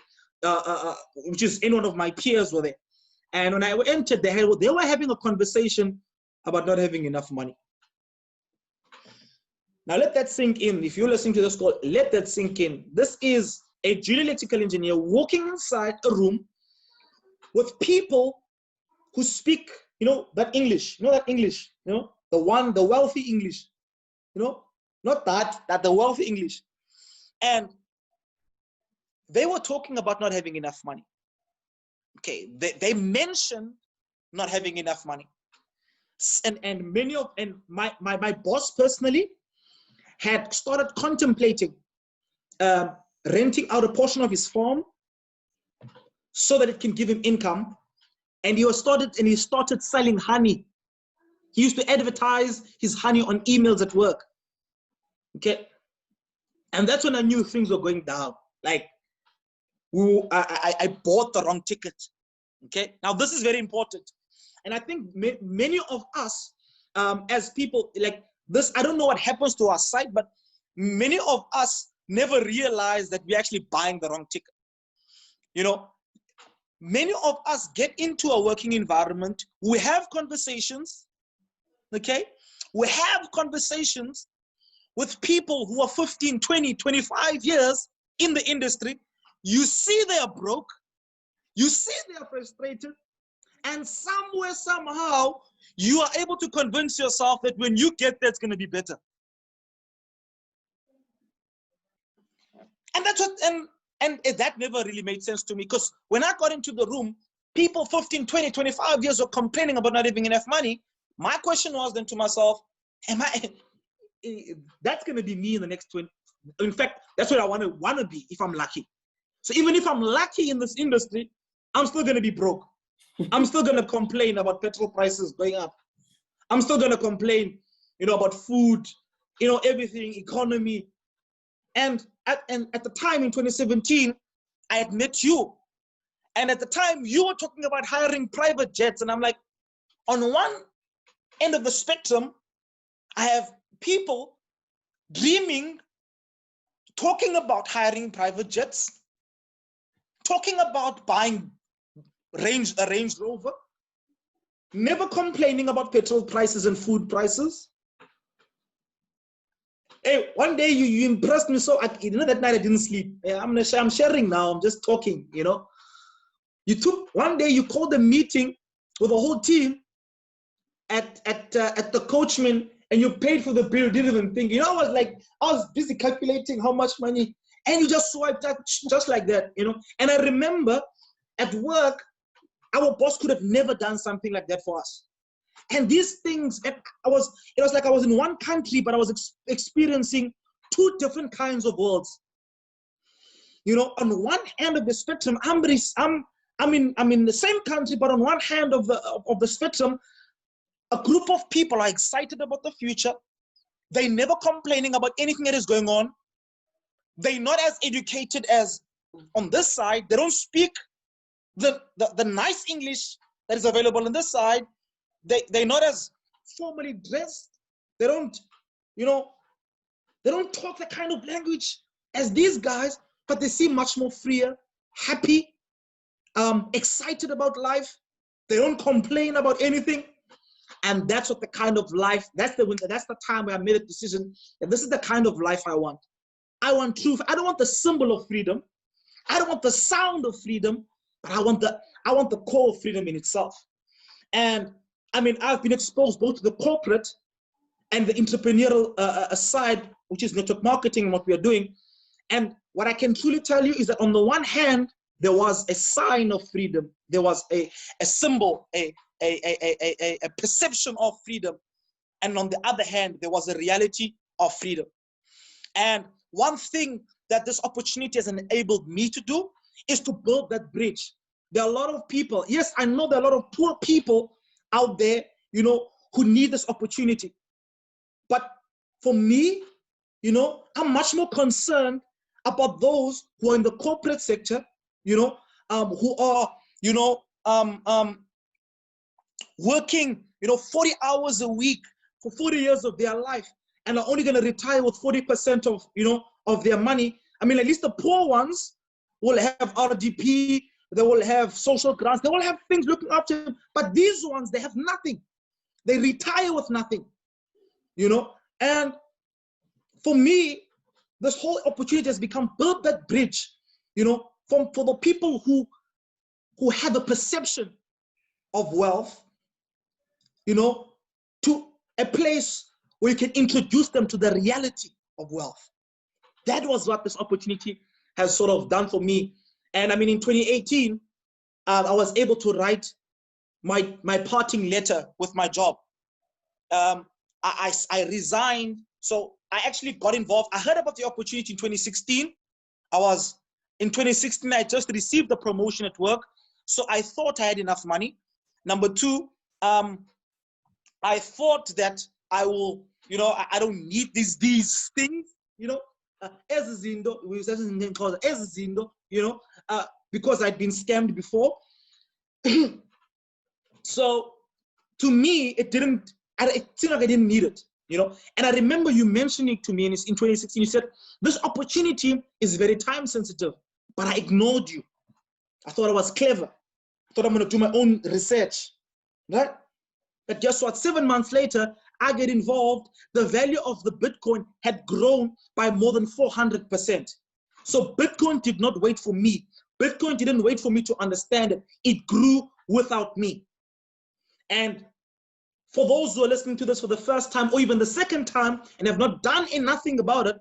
which is any one of my peers were there. And when I entered, they were having a conversation about not having enough money. Now let that sink in. If you're listening to this call, let that sink in. This is a junior electrical engineer walking inside a room with people who speak, that English, that English, the wealthy English, not that the wealthy English. And they were talking about not having enough money. Okay, they mentioned not having enough money. And my boss personally had started contemplating renting out a portion of his farm so that it can give him income. And he started selling honey. He used to advertise his honey on emails at work. Okay. And that's when I knew things were going down. Like, I bought the wrong ticket. Okay. Now this is very important. And I think many of us, as people like this, I don't know what happens to our site, but many of us never realize that we're actually buying the wrong ticket. You know, many of us get into a working environment, we have conversations, okay? We have conversations with people who are 15, 20, 25 years in the industry. You see they are broke, you see they are frustrated, and somewhere, somehow, you are able to convince yourself that when you get there, it's going to be better. And that's what, and that never really made sense to me, because when I got into the room, people 15, 20, 25 years were complaining about not having enough money. My question was then to myself, that's going to be me in the next 20. In fact, that's what I want to be if I'm lucky. So even if I'm lucky in this industry, I'm still going to be broke. I'm still going to complain about petrol prices going up. I'm still going to complain, about food, everything, economy. And at the time in 2017, I had met you. And at the time, you were talking about hiring private jets. And I'm like, on one end of the spectrum, I have people dreaming, talking about hiring private jets, talking about buying a Range Rover, never complaining about petrol prices and food prices. Hey, one day you impressed me so, that night I didn't sleep. I'm sharing now, I'm just talking, One day you called a meeting with the whole team at the Coachman, and you paid for the bill, didn't even think. I was busy calculating how much money, and you just swiped out just like that, And I remember at work, our boss could have never done something like that for us. And these things, it was like I was in one country, but I was experiencing two different kinds of worlds. On one end of the spectrum, I'm in the same country, but on one hand of the spectrum, a group of people are excited about the future. They're never complaining about anything that is going on. They're not as educated as on this side. They don't speak the nice English that is available on this side. They're not as formally dressed. They don't talk the kind of language as these guys, but they seem much more freer, happy, excited about life. They don't complain about anything. And that's what the kind of life, that's the time where I made a decision that this is the kind of life I want. I want truth. I don't want the symbol of freedom. I don't want the sound of freedom, but I want the core of freedom in itself. And I've been exposed both to the corporate and the entrepreneurial side, which is network marketing and what we are doing. And what I can truly tell you is that on the one hand, there was a sign of freedom. There was a symbol, a perception of freedom. And on the other hand, there was a reality of freedom. And one thing that this opportunity has enabled me to do is to build that bridge. There are a lot of people, yes, I know there are a lot of poor people out there, who need this opportunity. But for me, I'm much more concerned about those who are in the corporate sector, who are, working, 40 hours a week for 40 years of their life and are only going to retire with 40% of their money. At least the poor ones will have RDP, they will have social grants, they will have things looking after them. But these ones, they have nothing. They retire with nothing, And for me, this whole opportunity has become build that bridge, for the people who have a perception of wealth, to a place where you can introduce them to the reality of wealth. That was what this opportunity has sort of done for me. And in 2018, I was able to write my parting letter with my job. I resigned. So I actually got involved. I heard about the opportunity in 2016. In 2016, I just received the promotion at work. So I thought I had enough money. Number two, I thought that I will, I don't need these things, because I'd been scammed before. So to me, it seemed like I didn't need it. you know. And I remember you mentioning to me in 2016, you said, this opportunity is very time sensitive, but I ignored you. I thought I was clever. I thought I'm going to do my own research, right? But guess what? 7 months later, I get involved. The value of the Bitcoin had grown by more than 400%. So Bitcoin did not wait for me. Bitcoin didn't wait for me to understand it. It grew without me. And for those who are listening to this for the first time or even the second time and have not done nothing about it,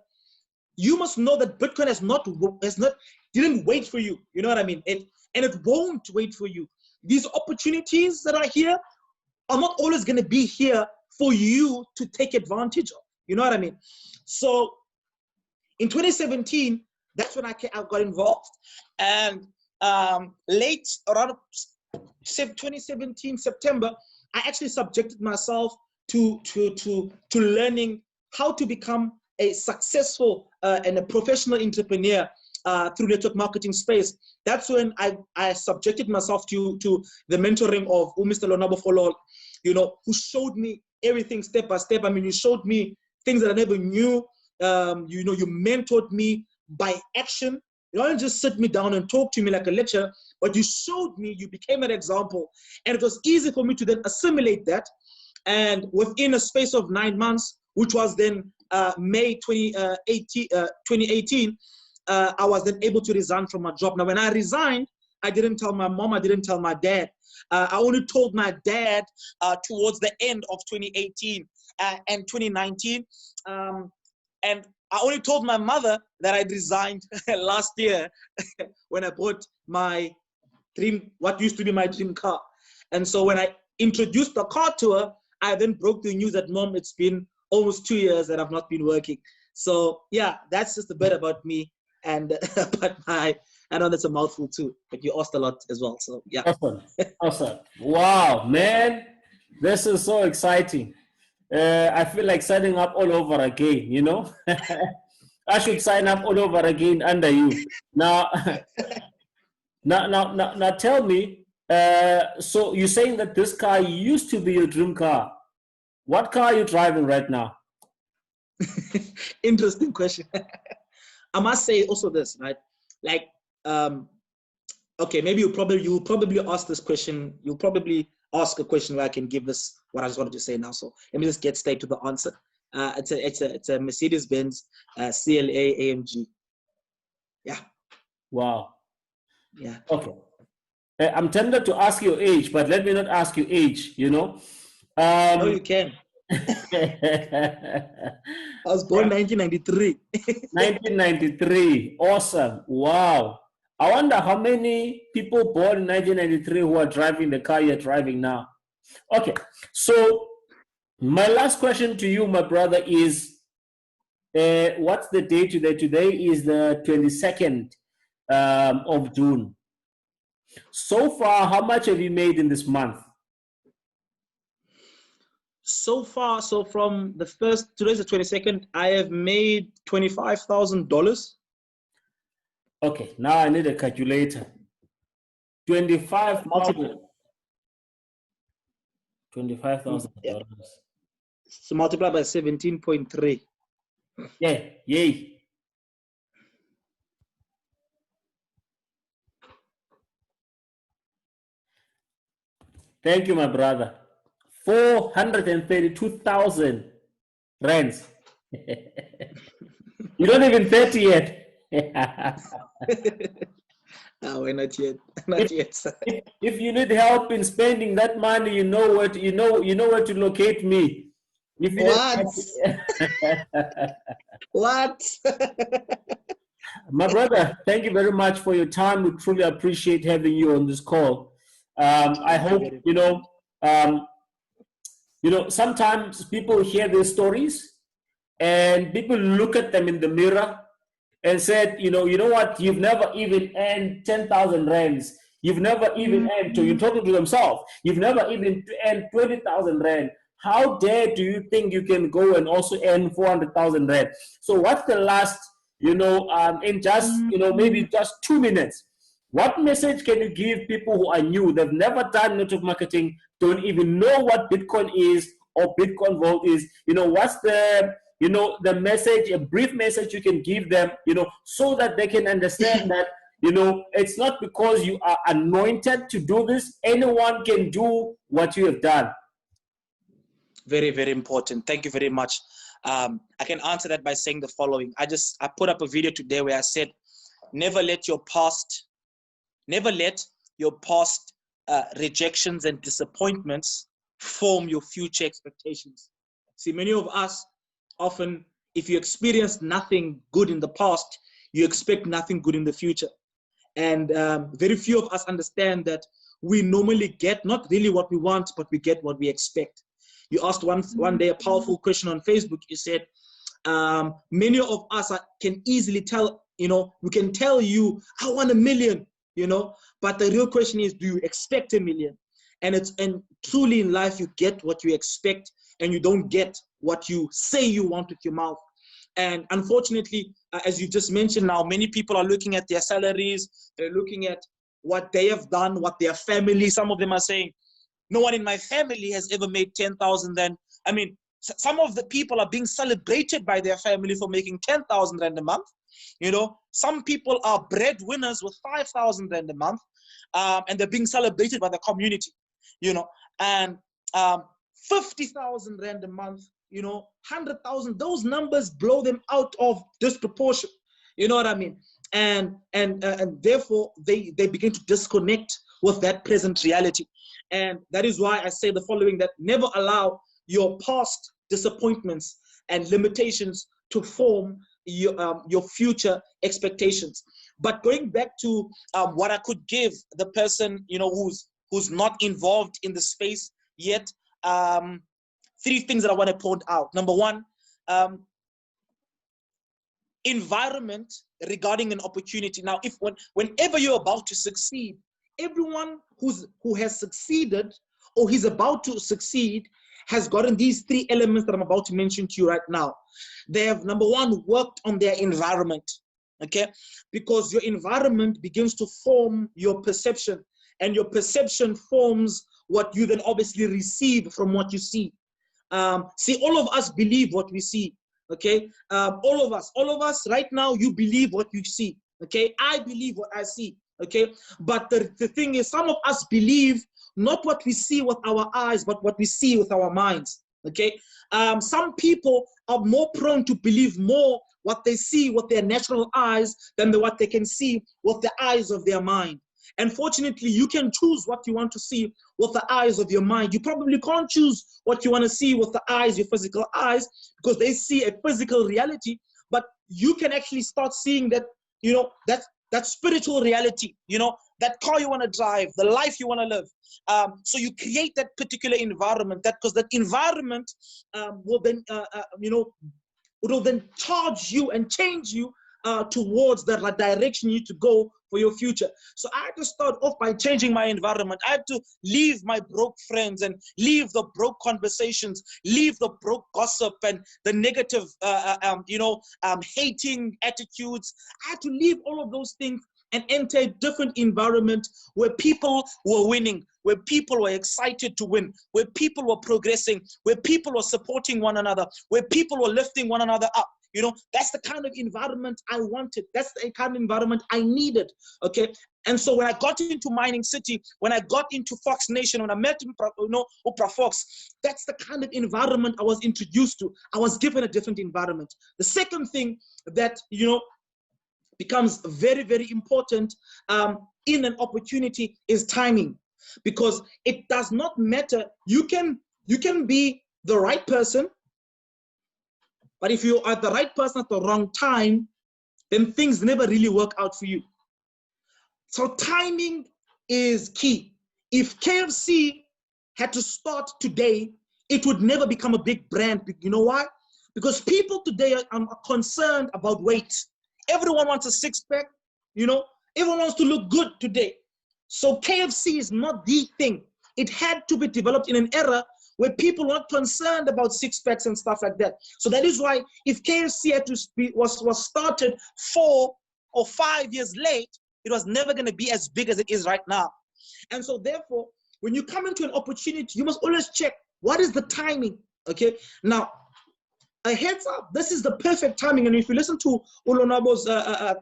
you must know that Bitcoin didn't wait for you. You know what I mean? And it won't wait for you. These opportunities that are here are not always going to be here for you to take advantage of. You know what I mean? So in 2017, that's when I got involved. And late around 2017, September, I actually subjected myself to learning how to become a successful and a professional entrepreneur through network marketing space. That's when I subjected myself to the mentoring of Mr. Lonabo Folol, you know, who showed me everything step by step. I mean, you showed me things that I never knew. You know, you mentored me by action. You don't just sit me down and talk to me like a lecture, but you showed me, you became an example. And it was easy for me to then assimilate that. And within a space of 9 months, which was then May 2018, I was then able to resign from my job. Now, when I resigned, I didn't tell my mom, I didn't tell my dad. I only told my dad towards the end of 2018 and 2019. And I only told my mother that I'd resigned last year when I bought my dream, what used to be my dream car. And so when I introduced the car to her, I then broke the news that, Mom, it's been almost 2 years that I've not been working. So yeah, that's just a bit about me. And but I know that's a mouthful too, but you asked a lot as well. So yeah. Awesome. Wow, man, this is so exciting. I feel like signing up all over again, you know. I should sign up all over again under you. Now, now tell me, so you're saying that this car used to be your dream car. What car are you driving right now? Interesting question. I must say also this, right? Like, okay, maybe you'll probably ask this question. You'll probably ask a question where I can give this what I just wanted to say now. So let me just get straight to the answer. It's a Mercedes-Benz CLA AMG. Yeah. Wow. Yeah. Okay. I'm tempted to ask your age, but let me not ask your age. You know. No, you can. I was born 1993. 1993. Awesome. Wow. I wonder how many people born in 1993 who are driving the car you're driving now. Okay. So my last question to you, my brother, is what's the date today? Today is the 22nd of June. So far, how much have you made in this month? So far, so from the first, today's the 22nd, I have made $25,000. Okay, now I need a calculator. 25,000. $25,000. So multiply by 17.3. Yeah, yay. Thank you, my brother. 432,000 rands. You don't even 30 yet. No, we're not yet. Not yet. If you need help in spending that money, you know where to locate me. If you What? My brother, thank you very much for your time. We truly appreciate having you on this call. I hope sometimes people hear these stories and people look at them in the mirror and said, you know what, you've never even earned 10,000 rands. You've never even earned, so you're talking to themselves, you've never even earned 20,000 rand. How dare do you think you can go and also earn 400,000 rand? So what's the last, in just, maybe just 2 minutes, what message can you give people who are new, they've never done network marketing, don't even know what Bitcoin is, of Bitcoin Vault is, what's the, the message, a brief message you can give them, so that they can understand that, it's not because you are anointed to do this. Anyone can do what you have done. Very, very important. Thank you very much. I can answer that by saying the following. I put up a video today where I said, never let your past rejections and disappointments form your future expectations. See, many of us often, if you experience nothing good in the past, you expect nothing good in the future. And very few of us understand that we normally get not really what we want, but we get what we expect. You asked one day a powerful question on Facebook. You said, many of us can easily tell, we can tell you, I want 1 million, but the real question is, do you expect 1 million? And truly in life, you get what you expect and you don't get what you say you want with your mouth. And unfortunately, as you just mentioned now, many people are looking at their salaries. They're looking at what they have done, what their family, some of them are saying, no one in my family has ever made 10,000 then. I mean, some of the people are being celebrated by their family for making 10,000 rand a month. Some people are breadwinners with 5,000 rand a month, and they're being celebrated by the community, and 50,000 rand a month, 100,000, those numbers blow them out of disproportion. You know what I mean? And therefore they begin to disconnect with that present reality. And that is why I say the following, that never allow your past disappointments and limitations to form your future expectations. But going back to what I could give the person, who's not involved in the space yet, 3 things that I want to point out. Number one, environment regarding an opportunity. Now, whenever you're about to succeed, everyone who has succeeded or is about to succeed has gotten these 3 elements that I'm about to mention to you right now. They have, number one, worked on their environment, okay? Because your environment begins to form your perception, and your perception forms what you then obviously receive from what you see. See, all of us believe what we see, okay? All of us right now, you believe what you see, okay? I believe what I see, okay? But the thing is, some of us believe not what we see with our eyes, but what we see with our minds, okay? Some people are more prone to believe more what they see with their natural eyes than what they can see with the eyes of their mind. And fortunately, you can choose what you want to see with the eyes of your mind. You probably can't choose what you want to see with the eyes, your physical eyes, because they see a physical reality. But you can actually start seeing that, that spiritual reality, that car you want to drive, the life you want to live. So you create that particular environment, because that environment will then charge you and change you towards the direction you need to go for your future. So I had to start off by changing my environment. I had to leave my broke friends and leave the broke conversations, leave the broke gossip and the negative, hating attitudes. I had to leave all of those things and enter a different environment where people were winning, where people were excited to win, where people were progressing, where people were supporting one another, where people were lifting one another up. That's the kind of environment I wanted. That's the kind of environment I needed, okay? And so when I got into Mining City, when I got into Fox Nation, when I met Oprah Fox, that's the kind of environment I was introduced to. I was given a different environment. The second thing that, becomes very, very important in an opportunity is timing, because it does not matter. You can be the right person, but if you are the right person at the wrong time, then things never really work out for you. So timing is key. If KFC had to start today, it would never become a big brand. You know why? Because people today are concerned about weight. Everyone wants a six-pack, everyone wants to look good today. So KFC is not the thing. It had to be developed in an era where people weren't concerned about six-packs and stuff like that. So that is why if KFC had to was started 4 or 5 years late, it was never going to be as big as it is right now. And so therefore, when you come into an opportunity, you must always check, what is the timing? Okay, now a heads up, this is the perfect timing. And if you listen to Olonabo's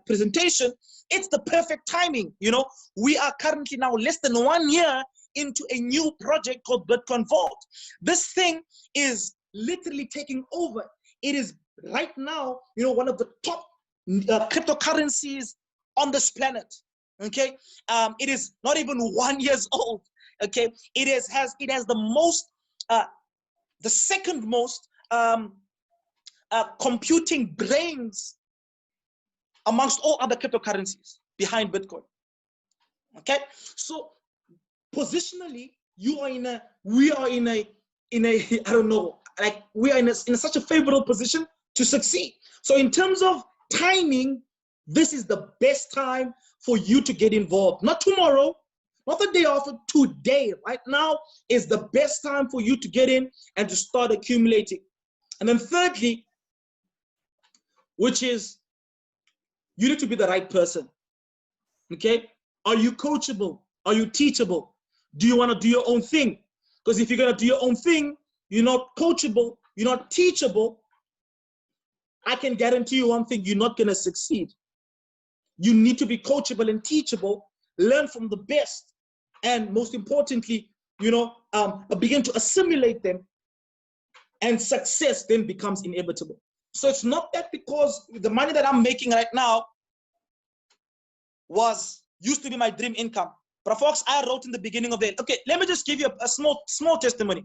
presentation, it's the perfect timing. You know, we are currently now less than 1 year into a new project called Bitcoin Vault. This thing is literally taking over. It is right now, you know, one of the top cryptocurrencies on this planet. Okay, it is not even 1 year old. Okay, it has the most, the second most computing brains amongst all other cryptocurrencies behind Bitcoin. Okay, so positionally, we are in a I don't know, like we are in such a favorable position to succeed. So in terms of timing, this is the best time for you to get involved. Not tomorrow, not the day after, today. Right now is the best time for you to get in and to start accumulating. And then thirdly, which is you need to be the right person. Okay? Are you coachable? Are you teachable? Do you want to do your own thing? Because if you're going to do your own thing, you're not coachable, you're not teachable, I can guarantee you one thing, you're not going to succeed. You need to be coachable and teachable, learn from the best, and most importantly, you know, begin to assimilate them, and success then becomes inevitable. So it's not that because the money that I'm making right now used to be my dream income. But folks, I wrote in the beginning of the, okay, let me just give you a small testimony.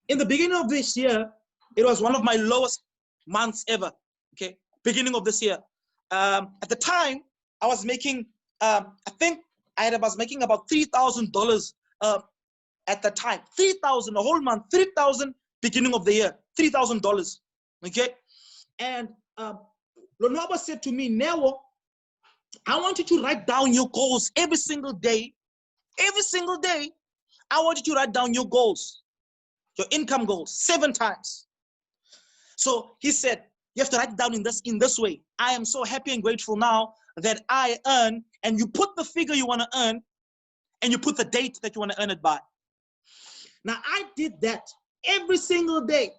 In the beginning of this year, it was one of my lowest months ever. Okay, beginning of this year. At the time, I was making, I think I was making about $3,000 at the time. 3,000 a whole month, 3,000 beginning of the year, $3,000. Okay, and Lonwaba said to me, Nero, I want you to write down your goals every single day. Every single day, I want you to write down your goals, your income goals, 7 times. So he said, you have to write it down in this way. I am so happy and grateful now that I earn, and you put the figure you want to earn, and you put the date that you want to earn it by. Now, I did that every single day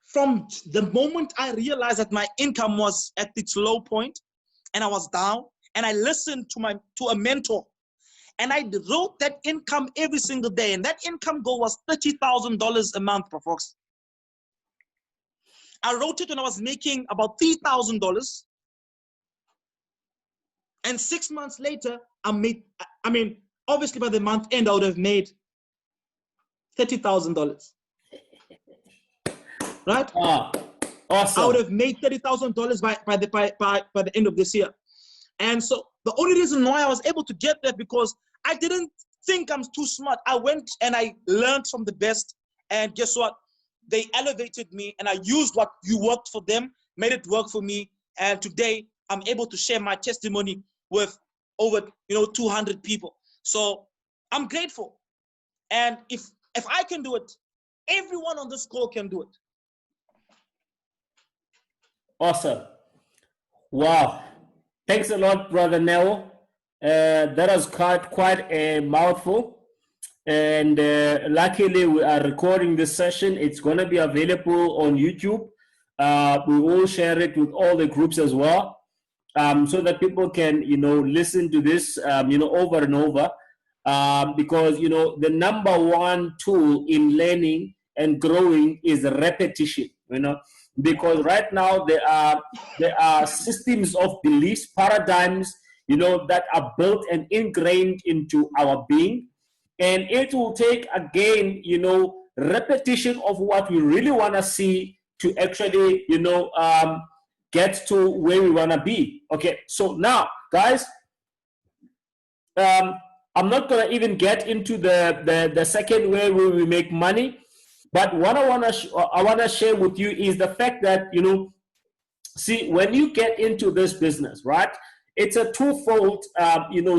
from the moment I realized that my income was at its low point and I was down, and I listened to a mentor, and I wrote that income every single day, and that income goal was $30,000 a month, folks. I wrote it when I was making about $3,000, and 6 months later, obviously by the month end, I would have made $30,000. Right? Awesome. I would have made $30,000 by the end of this year. And so the only reason why I was able to get there, because I didn't think I'm too smart. I went and I learned from the best, and guess what? They elevated me, and I used what you worked for them, made it work for me. And today I'm able to share my testimony with over 200 people. So I'm grateful. And if I can do it, everyone on this call can do it. Awesome. Wow. Thanks a lot, Brother Nell. That was quite a mouthful. And luckily, we are recording this session. It's going to be available on YouTube. We will share it with all the groups as well, so that people can, listen to this, over and over. Because, the number one tool in learning and growing is repetition, because right now there are systems of beliefs, paradigms, that are built and ingrained into our being. And it will take, again, repetition of what we really want to see to actually, get to where we want to be. Okay, so now, guys, I'm not going to even get into the second way where we make money. But what I want to share with you is the fact that, see, when you get into this business, right, it's a twofold,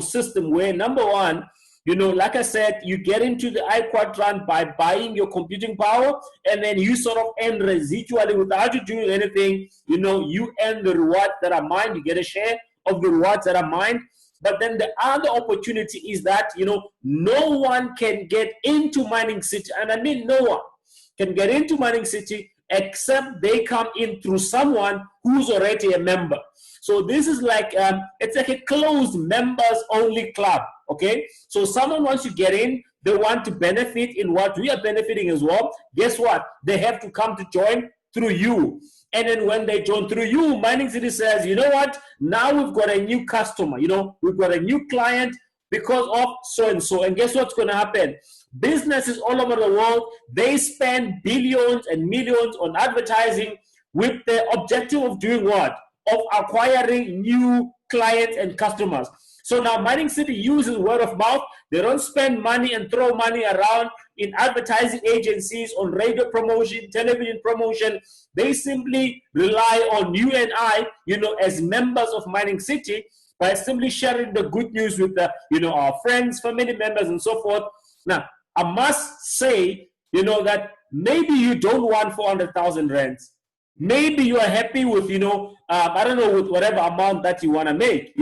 system where, number one, like I said, you get into the I quadrant by buying your computing power, and then you sort of earn residually without you doing anything. You earn the rewards that are mine. You get a share of the rewards that are mine. But then the other opportunity is that, no one can get into Mining City, and I mean no one. can get into Mining City except they come in through someone who's already a member. So this is like, it's like a closed members only club, okay? So someone wants to get in, they want to benefit in what we are benefiting as well. Guess what? They have to come to join through you. And then when they join through you, Mining City says, you know what? Now we've got a new customer, we've got a new client because of so-and-so. And guess what's going to happen? Businesses all over the world, they spend billions and millions on advertising with the objective of doing what? Of acquiring new clients and customers. So now Mining City uses word of mouth. They don't spend money and throw money around in advertising agencies, on radio promotion, television promotion. They simply rely on you and I, as members of Mining City, by simply sharing the good news with our friends, family members, and so forth. Now, I must say, that maybe you don't want 400,000 rands. Maybe you are happy with, I don't know, with whatever amount that you want to make,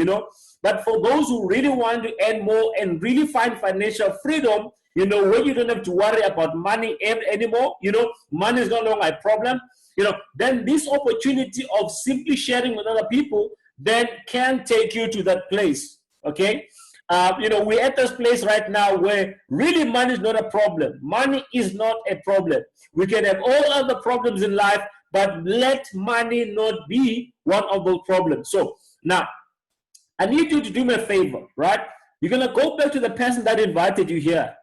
But for those who really want to earn more and really find financial freedom, where you don't have to worry about money anymore, money is no longer a problem, then this opportunity of simply sharing with other people then can take you to that place, okay? We're at this place right now where really money is not a problem. Money is not a problem. We can have all other problems in life, but let money not be one of those problems. So now, I need you to do me a favor, right? You're going to go back to the person that invited you here.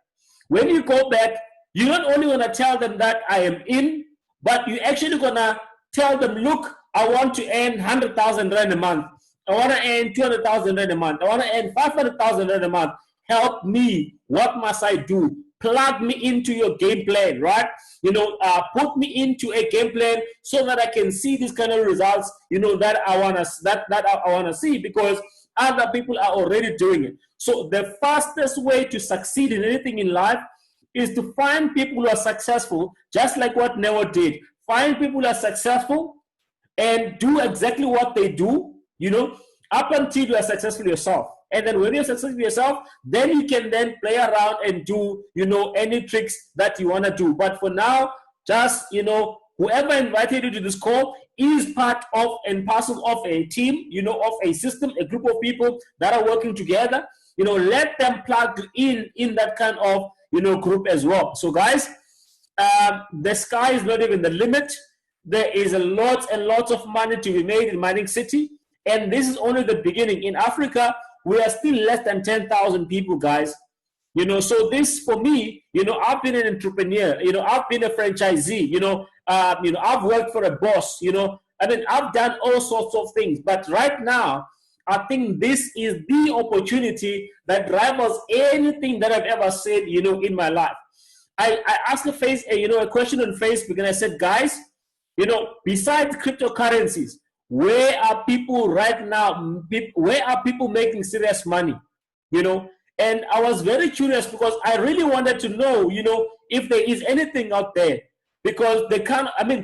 When you go back, you're not only going to tell them that I am in, but you're actually going to tell them, look, I want to earn 100,000 Rand a month. I want to earn 200,000 Rand a month. I want to earn 500,000 Rand a month. Help me. What must I do? Plug me into your game plan, right? Put me into a game plan so that I can see these kind of results, that I want to see, because other people are already doing it. So the fastest way to succeed in anything in life is to find people who are successful, just like what Neo did. Find people who are successful and do exactly what they do, up until you are successful yourself. And then when you're successful yourself, then you can then play around and do, any tricks that you want to do. But for now, just, whoever invited you to this call is part of and parcel of a team, of a system, a group of people that are working together. Let them plug in that kind of, group as well. So guys, the sky is not even the limit. There is a lot and lots of money to be made in Mining City. And this is only the beginning. In Africa, we are still less than 10,000 people, guys. So this for me, I've been an entrepreneur, I've been a franchisee, I've worked for a boss, I've done all sorts of things. But right now, I think this is the opportunity that rivals anything that I've ever said, in my life. I asked a question on Facebook, and I said, guys, besides cryptocurrencies, where are people right now? Where are people making serious money? And I was very curious because I really wanted to know, if there is anything out there, because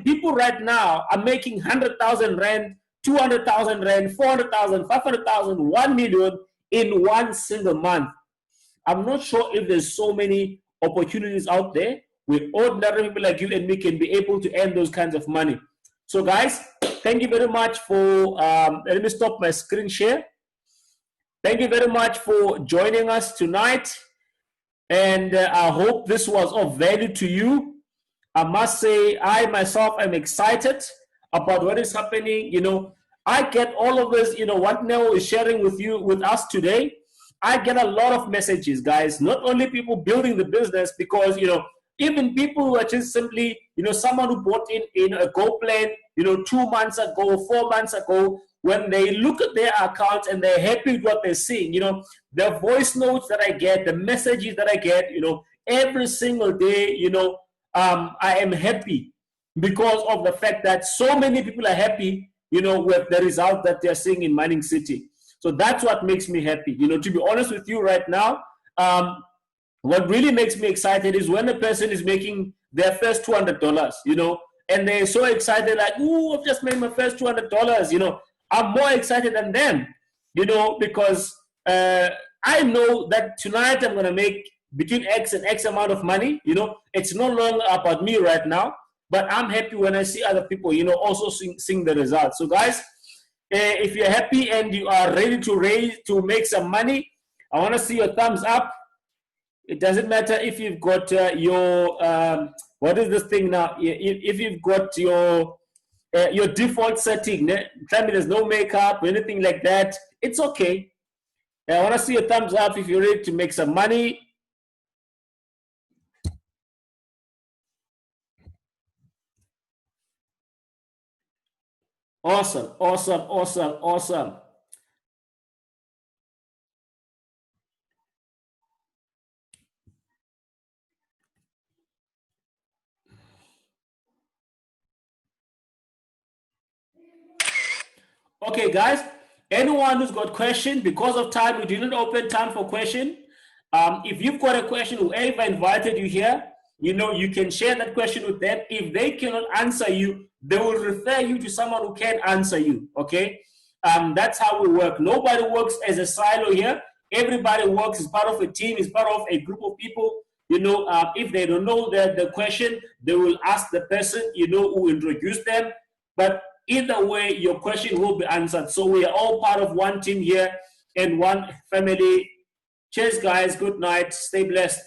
people right now are making 100,000 Rand, 200,000 Rand, 400,000, 500,000, 1 million in one single month. I'm not sure if there's so many opportunities out there where ordinary people like you and me can be able to earn those kinds of money. So guys, thank you very much for, let me stop my screen share. Thank you very much for joining us tonight. And I hope this was of value to you. I must say, I myself am excited about what is happening. I get all of this, what Neo is sharing with us today. I get a lot of messages, guys, not only people building the business, because, even people who are just simply, someone who bought in a Go plan, 2 months ago, 4 months ago, when they look at their accounts and they're happy with what they're seeing, the voice notes that I get, the messages that I get, every single day, I am happy because of the fact that so many people are happy, with the result that they're seeing in Mining City. So that's what makes me happy. To be honest with you right now, what really makes me excited is when a person is making their first $200, and they're so excited, like, ooh, I've just made my first $200, I'm more excited than them, because I know that tonight I'm going to make between X and X amount of money. You know, it's no longer about me right now, but I'm happy when I see other people, you know, also seeing the results. So guys, if you're happy and you are ready to make some money, I want to see your thumbs up. It doesn't matter if you've got your what is this thing now? If you've got your default setting, tell me there's no makeup or anything like that, it's okay. I want to see your thumbs up if you're ready to make some money. Awesome, awesome, awesome, awesome. Okay, guys, anyone who's got question, because of time, we didn't open time for question. If you've got a question, whoever invited you here, you know, you can share that question with them. If they cannot answer you, they will refer you to someone who can answer you, okay? That's how we work. Nobody works as a silo here. Everybody works as part of a team, as part of a group of people. You know, if they don't know the question, they will ask the person, you know, who introduced them. But either way, your question will be answered. So we are all part of one team here and one family. Cheers, guys. Good night. Stay blessed.